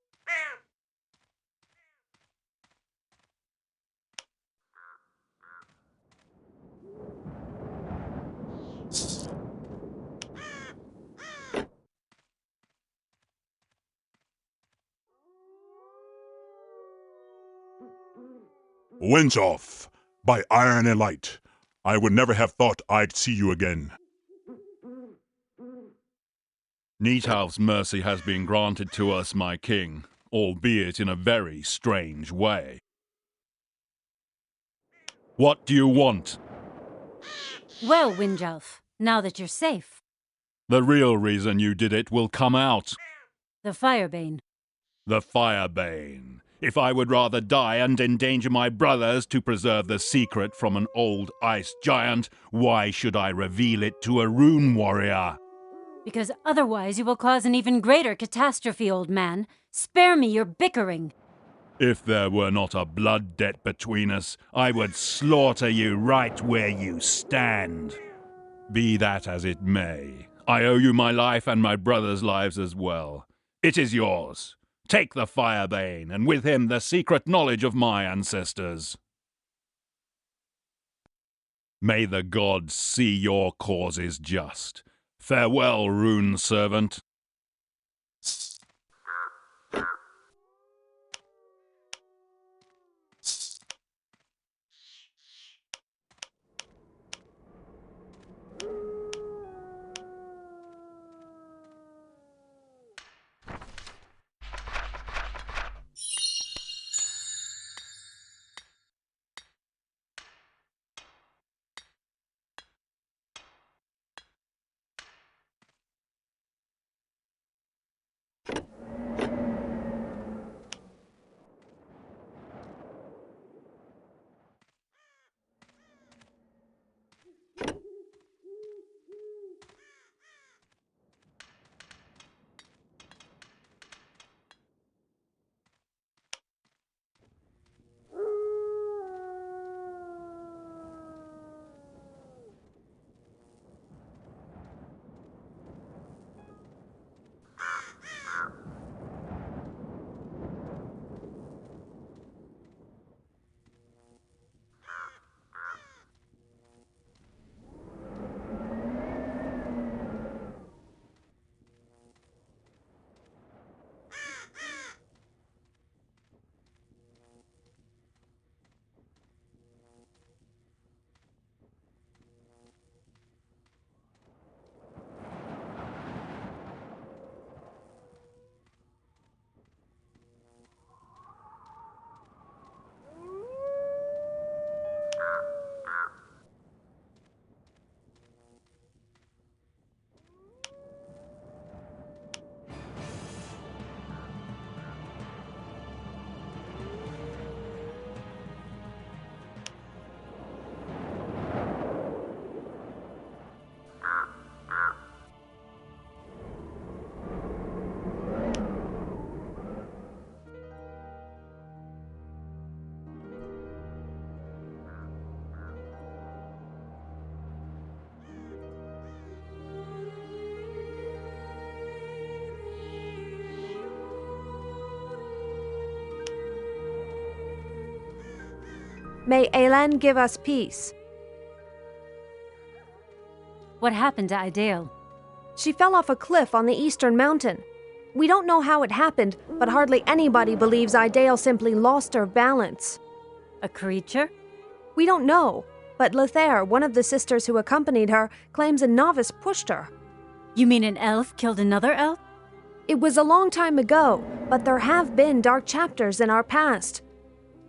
Windsoff by Iron and Light. I would never have thought I'd see you again. Neathalf's mercy has been granted to us, my king, albeit in a very strange way. What do you want? Well, Windjalf, now that you're safe. The real reason you did it will come out. The Firebane. The Firebane. If I would rather die and endanger my brothers to preserve the secret from an old ice giant, why should I reveal it to a rune warrior? Because otherwise you will cause an even greater catastrophe, old man. Spare me your bickering. If there were not a blood debt between us, I would slaughter you right where you stand. Be that as it may, I owe you my life and my brothers' lives as well. It is yours. Take the Firebane, and with him the secret knowledge of my ancestors. May the gods see your cause is just. Farewell, rune servant. May Alan give us peace. What happened to Idale? She fell off a cliff on the eastern mountain. We don't know how it happened, but hardly anybody believes Idale simply lost her balance. A creature? We don't know, but Lethair, one of the sisters who accompanied her, claims a novice pushed her. You mean an elf killed another elf? It was a long time ago, but there have been dark chapters in our past.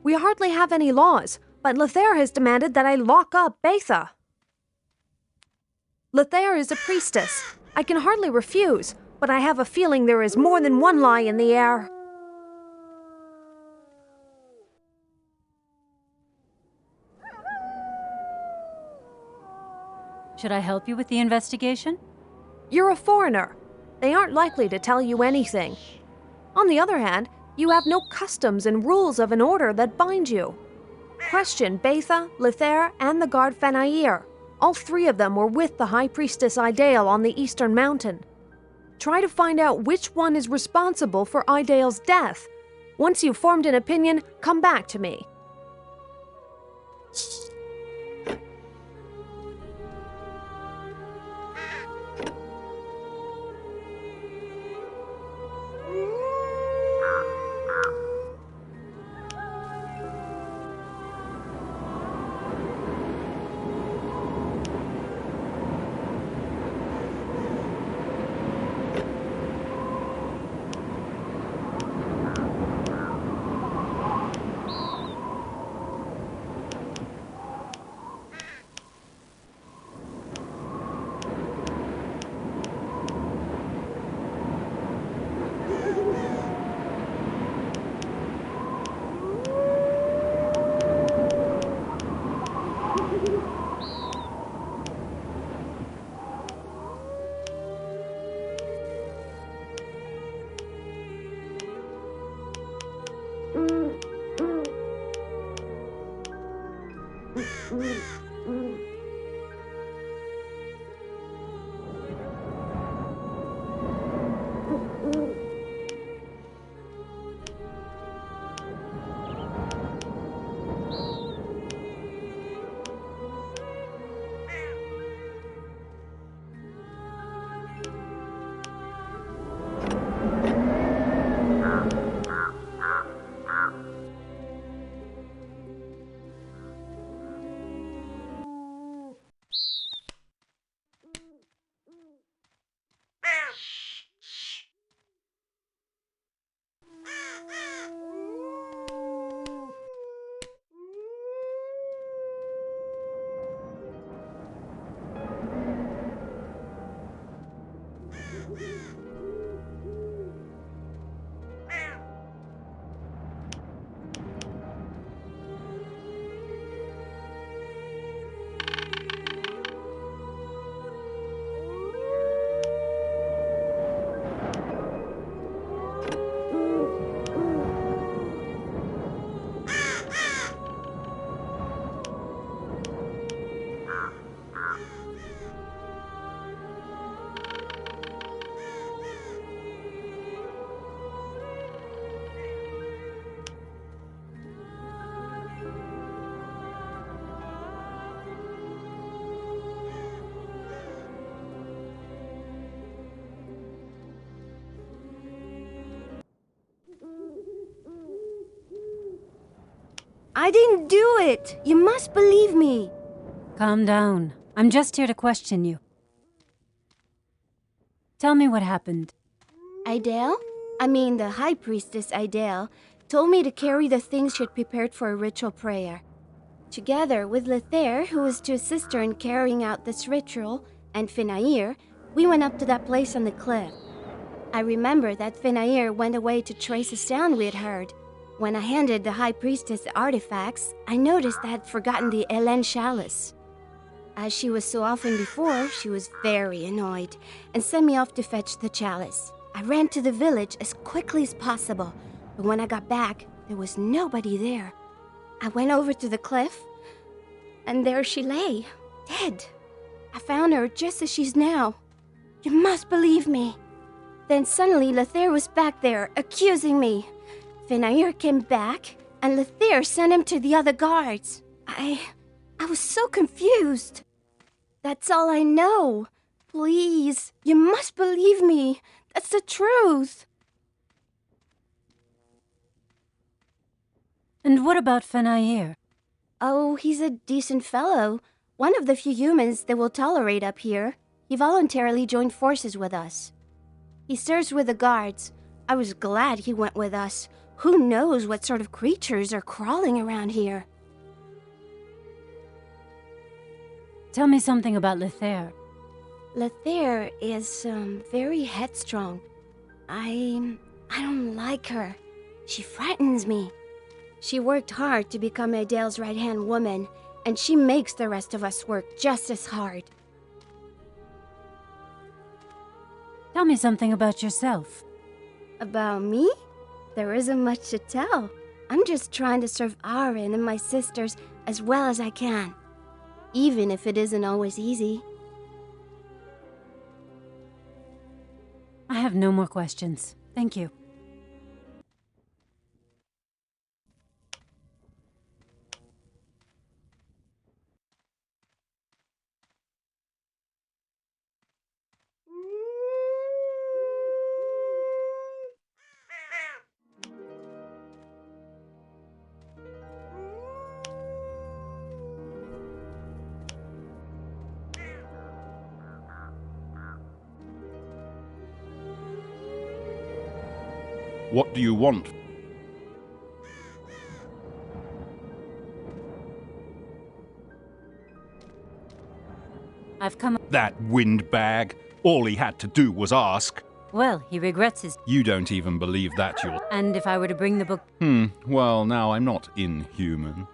We hardly have any laws, but Lethair has demanded that I lock up Betha. Lethair is a priestess. I can hardly refuse, but I have a feeling there is more than one lie in the air. Should I help you with the investigation? You're a foreigner. They aren't likely to tell you anything. On the other hand, you have no customs and rules of an order that bind you. Question Betha, Lethair, and the guard Fenair. All three of them were with the High Priestess Idale on the Eastern Mountain. Try to find out which one is responsible for Idale's death. Once you've formed an opinion, come back to me. I didn't do it! You must believe me! Calm down. I'm just here to question you. Tell me what happened. Idale? I mean, the High Priestess Idale told me to carry the things she had prepared for a ritual prayer. Together with Lethair, who was to assist her in carrying out this ritual, and Finair, we went up to that place on the cliff. I remember that Finair went away to trace a sound we had heard. When I handed the High Priestess the artifacts, I noticed I had forgotten the Elen Chalice. As she was so often before, she was very annoyed and sent me off to fetch the chalice. I ran to the village as quickly as possible, but when I got back, there was nobody there. I went over to the cliff, and there she lay, dead. I found her just as she's now. You must believe me. Then suddenly Lethair was back there, accusing me. Finair came back, and Lethair sent him to the other guards. I was so confused. That's all I know. Please, you must believe me. That's the truth. And what about Finair? Oh, he's a decent fellow. One of the few humans they will tolerate up here. He voluntarily joined forces with us. He serves with the guards. I was glad he went with us. Who knows what sort of creatures are crawling around here? Tell me something about Lethair. Lethair is, very headstrong. I don't like her. She frightens me. She worked hard to become Idale's right-hand woman, and she makes the rest of us work just as hard. Tell me something about yourself. About me? There isn't much to tell. I'm just trying to serve Aaron and my sisters as well as I can, even if it isn't always easy. I have no more questions. Thank you. What do you want? I've come... That windbag. All he had to do was ask. Well, he regrets his... You don't even believe that you'll... And if I were to bring the book... Well, now I'm not inhuman.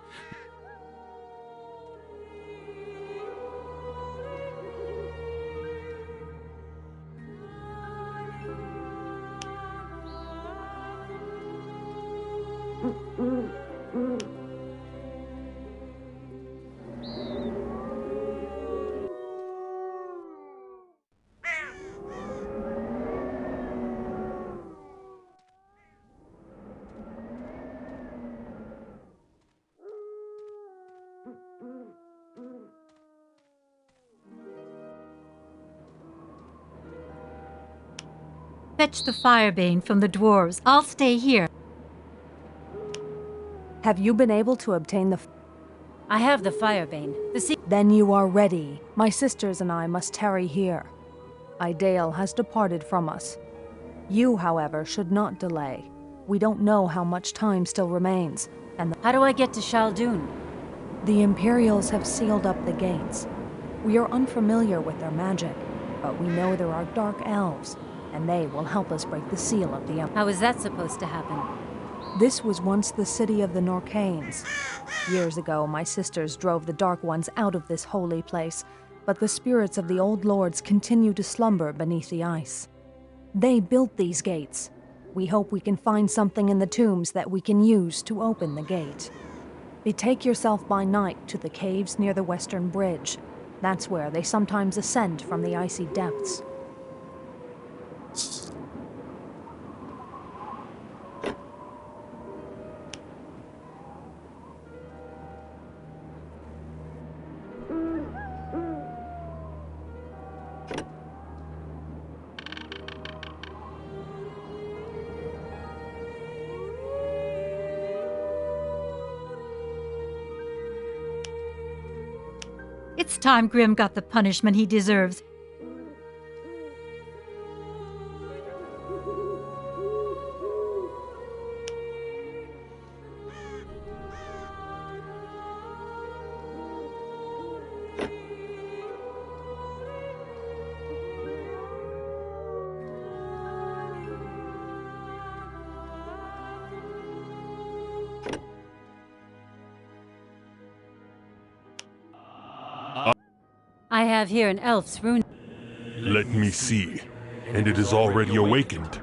fetch the Firebane from the dwarves. I'll stay here. Have you been able to obtain the... I have the Firebane. Then you are ready. My sisters and I must tarry here. Idale has departed from us. You, however, should not delay. We don't know how much time still remains, and How do I get to Shaldun? the Imperials have sealed up the gates. We are unfamiliar with their magic, but we know there are dark elves, and they will help us break the seal of the Empire. How is that supposed to happen? This was once the city of the Norcanes. Years ago, my sisters drove the Dark Ones out of this holy place, but the spirits of the old lords continue to slumber beneath the ice. They built these gates. We hope we can find something in the tombs that we can use to open the gate. Betake yourself by night to the caves near the Western Bridge. That's where they sometimes ascend from the icy depths. It's time Grim got the punishment he deserves. I have here an elf's rune. Let me see. And it is already awakened.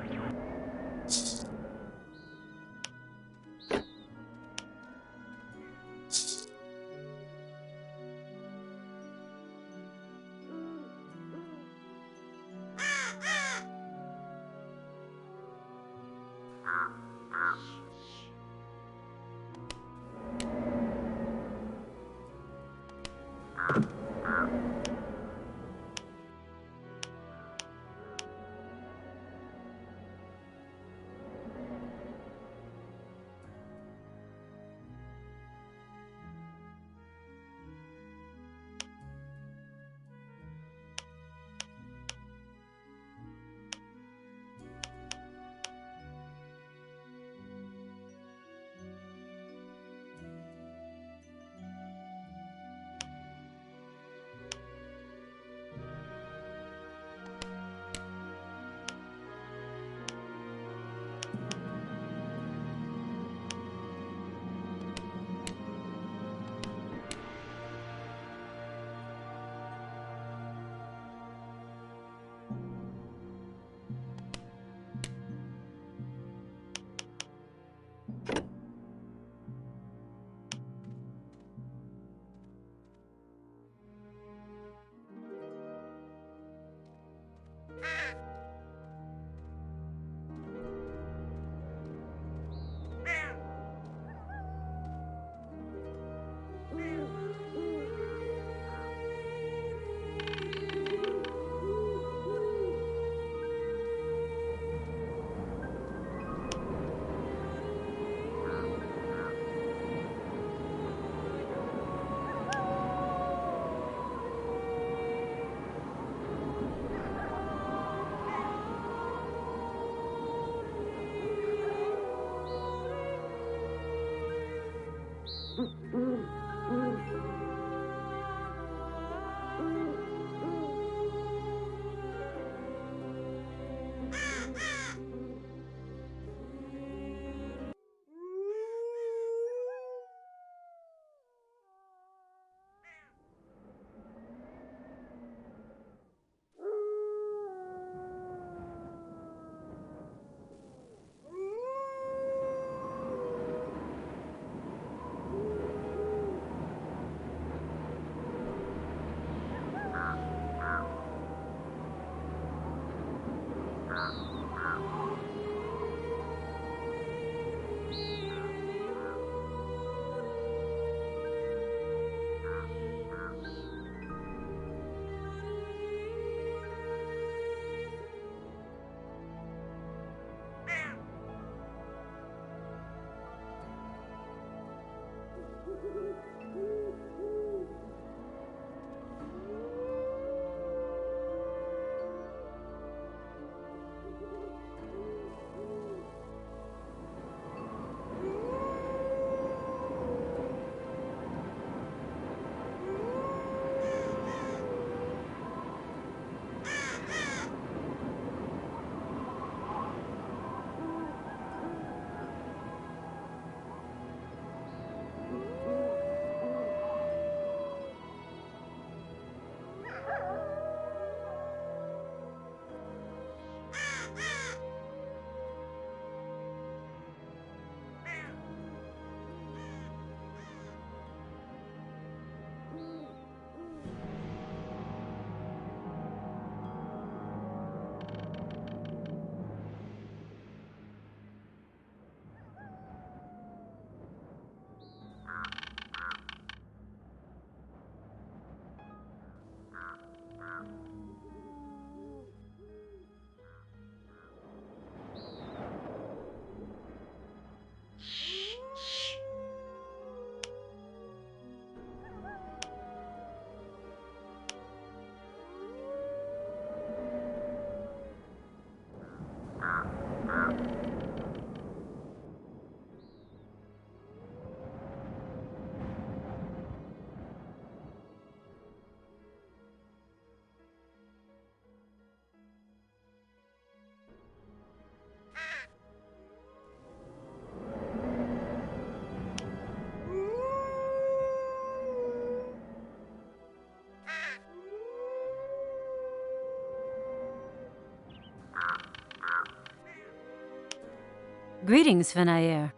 Greetings, Fenair.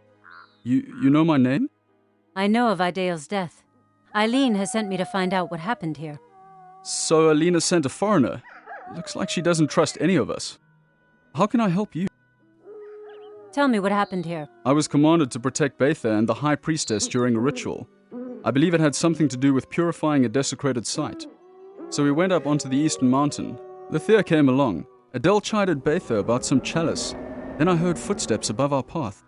You know my name? I know of Ideal's death. Eileen has sent me to find out what happened here. So Alina sent a foreigner. Looks like she doesn't trust any of us. How can I help you? Tell me what happened here. I was commanded to protect Betha and the High Priestess during a ritual. I believe it had something to do with purifying a desecrated site. So we went up onto the eastern mountain. Lethea came along. Adele chided Betha about some chalice. Then I heard footsteps above our path.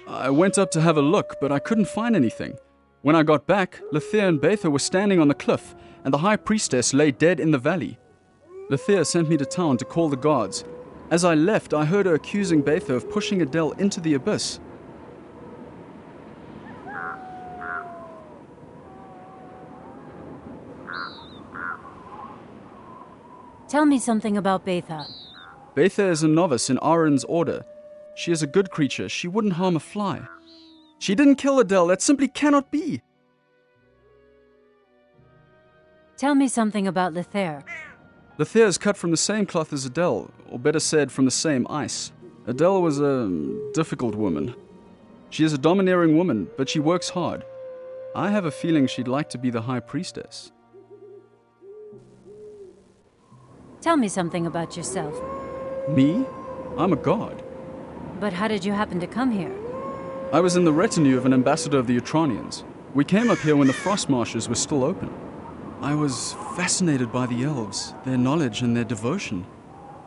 I went up to have a look, but I couldn't find anything. When I got back, Lethea and Betha were standing on the cliff, and the High Priestess lay dead in the valley. Lethea sent me to town to call the guards. As I left, I heard her accusing Betha of pushing Adele into the abyss. Tell me something about Betha. Betha is a novice in Aaron's order. She is a good creature. She wouldn't harm a fly. She didn't kill Adele. That simply cannot be. Tell me something about Lethea. Lethea is cut from the same cloth as Adele, or better said, from the same ice. Adele was a difficult woman. She is a domineering woman, but she works hard. I have a feeling she'd like to be the High Priestess. Tell me something about yourself. Me? I'm a god. But how did you happen to come here? I was in the retinue of an ambassador of the Utronians. We came up here when the frost marshes were still open. I was fascinated by the elves, their knowledge and their devotion.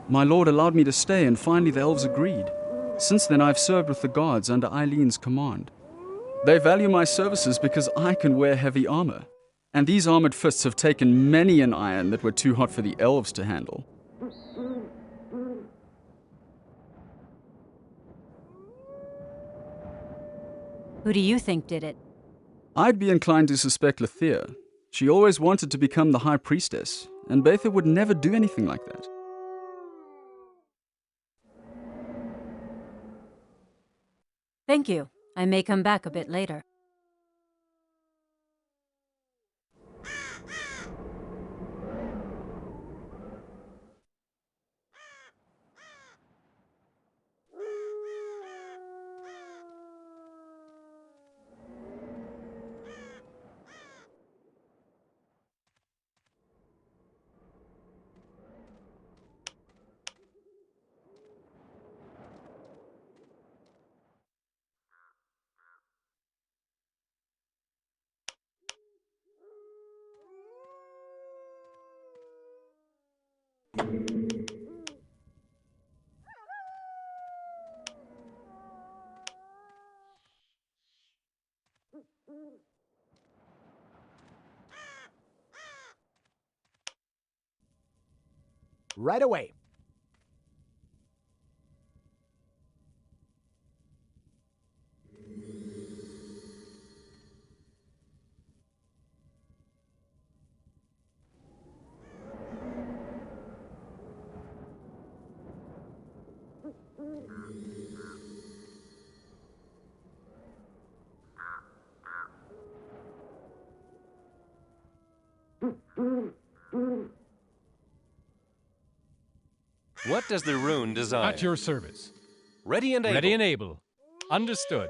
My lord allowed me to stay, and finally the elves agreed. Since then I've served with the guards under Eileen's command. They value my services because I can wear heavy armor. And these armored fists have taken many an iron that were too hot for the elves to handle. Who do you think did it? I'd be inclined to suspect Lethea. She always wanted to become the High Priestess, and Betha would never do anything like that. Thank you. I may come back a bit later. Right away. What does the rune desire? At your service. Ready and able. Ready and able. Understood.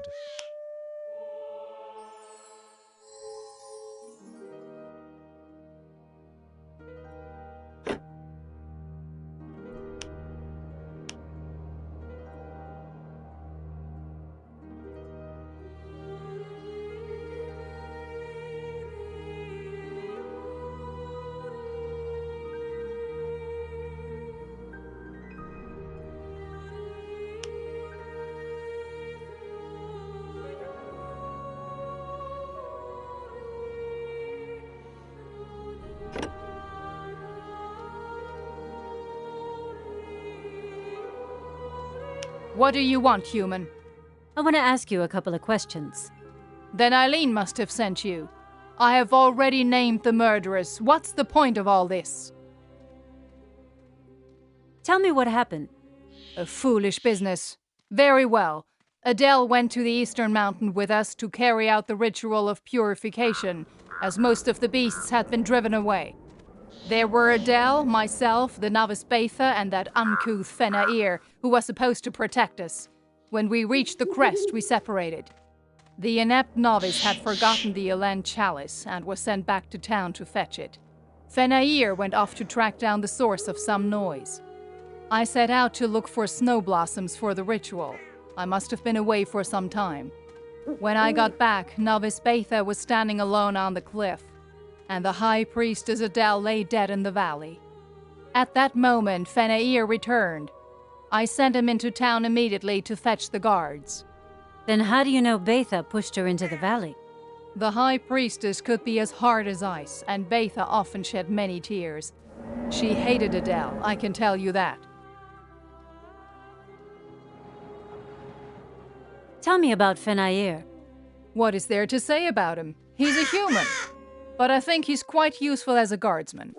What do you want, human? I want to ask you a couple of questions. Then Eileen must have sent you. I have already named the murderers. What's the point of all this? Tell me what happened. A foolish business. Very well. Adele went to the Eastern Mountain with us to carry out the ritual of purification, as most of the beasts had been driven away. There were Adele, myself, the novice Betha, and that uncouth Fenair, who was supposed to protect us. When we reached the crest, we separated. The inept novice had forgotten the Elen chalice and was sent back to town to fetch it. Fenair went off to track down the source of some noise. I set out to look for snow blossoms for the ritual. I must have been away for some time. When I got back, Novice Betha was standing alone on the cliff, and the High Priestess Adele lay dead in the valley. At that moment, Fenair returned. I sent him into town immediately to fetch the guards. Then how do you know Betha pushed her into the valley? The High Priestess could be as hard as ice, and Betha often shed many tears. She hated Adele, I can tell you that. Tell me about Fenair. What is there to say about him? He's a human, but I think he's quite useful as a guardsman.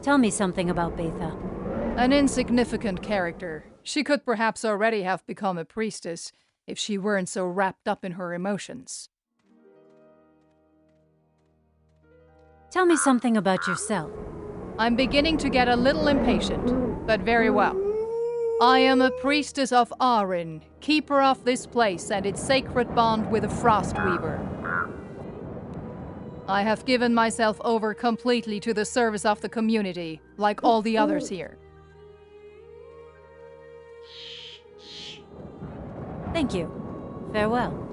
Tell me something about Betha. An insignificant character. She could perhaps already have become a priestess if she weren't so wrapped up in her emotions. Tell me something about yourself. I'm beginning to get a little impatient, but very well. I am a priestess of Arin, keeper of this place and its sacred bond with the Frostweaver. I have given myself over completely to the service of the community, like all the others here. Thank you. Farewell.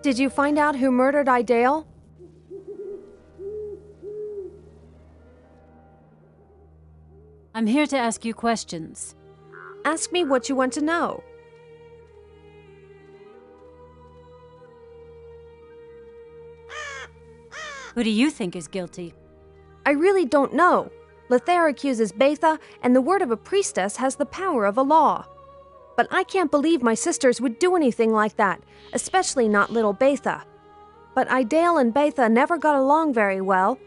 Did you find out who murdered Idale? I'm here to ask you questions. Ask me what you want to know. Who do you think is guilty? I really don't know. Lethair accuses Betha, and the word of a priestess has the power of a law. But I can't believe my sisters would do anything like that, especially not little Betha. But Idale and Betha never got along very well.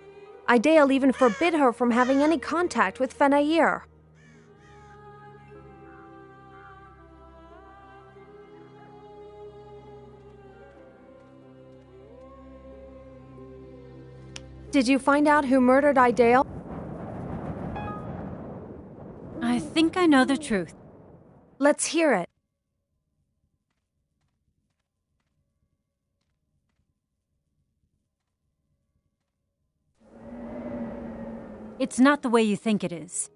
Idale even forbid her from having any contact with Fenair. Did you find out who murdered Idale? I think I know the truth. Let's hear it. It's not the way you think it is.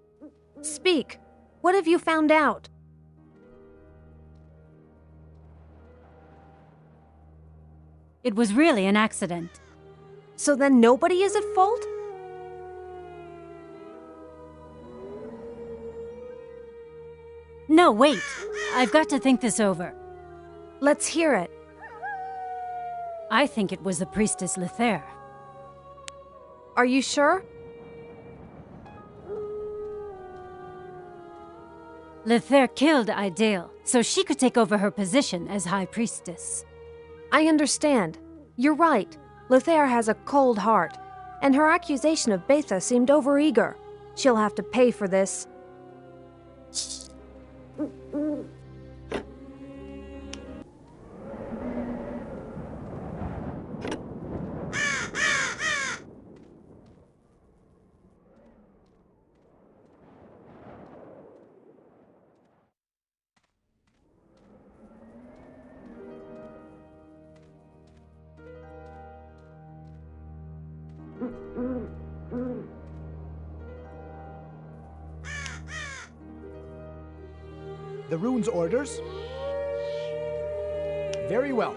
Speak. What have you found out? It was really an accident. So then nobody is at fault? No, wait. I've got to think this over. Let's hear it. I think it was the priestess Lethair. Are you sure? Lethair killed Idale, so she could take over her position as High Priestess. I understand. You're right. Lethair has a cold heart, and her accusation of Betha seemed overeager. She'll have to pay for this. The rune's orders? Very well.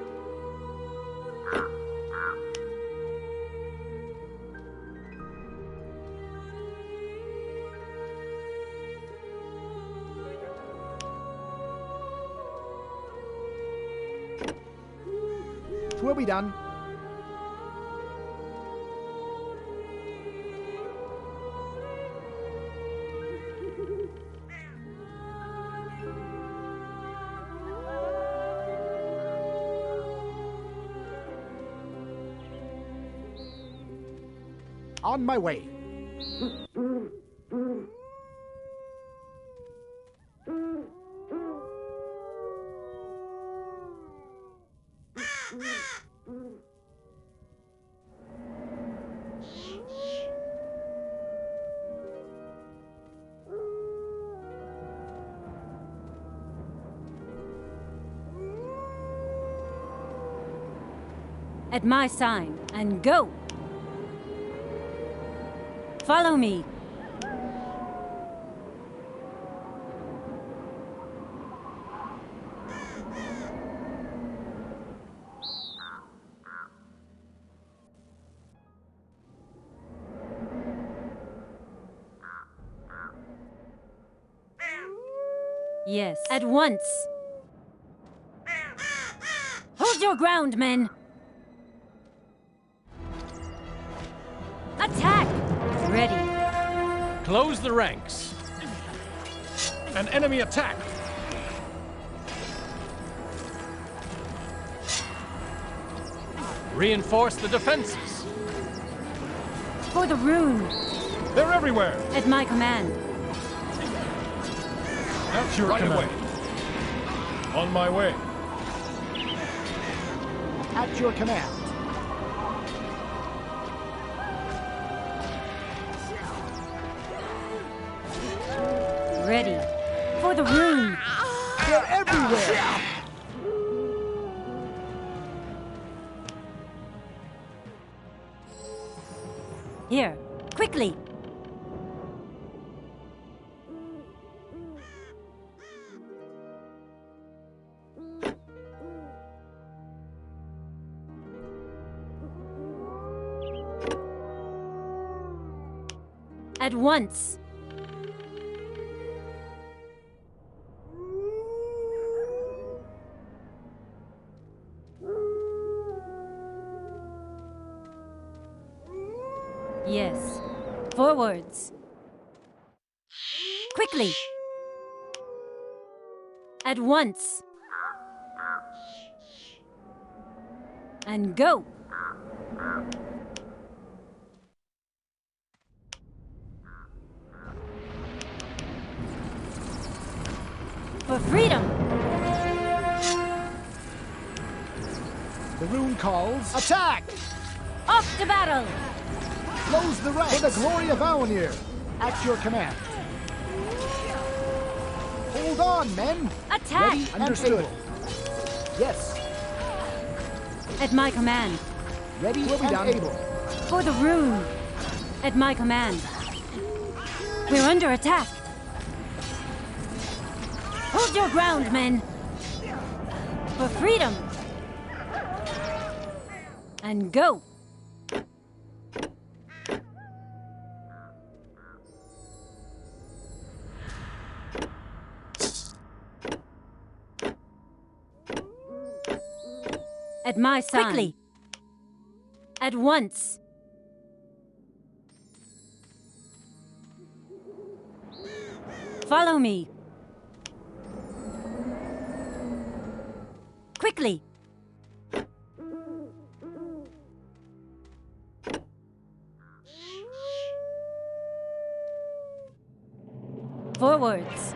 be done. On my way. At my sign, and go! Follow me. Yes, at once. Hold your ground, men! Attack! Ready. Close the ranks. An enemy attack. Reinforce the defenses. For the rune. They're everywhere. At my command. At your command. Away. On my way. At your command. Ready. For the rune. They're everywhere. Here, quickly. At once. Yes. Forwards. Quickly. At once. And go. For freedom. The rune calls. Attack! Off to battle! Close the ranks! For the glory of Avenir! At your command. Hold on, men! Attack! Ready and understood. Yes. At my command. Ready and able. For the rune. At my command. We're under attack. Hold your ground, men! For freedom! And go! At my sign. Quickly! At once! Follow me! Quickly! Forwards!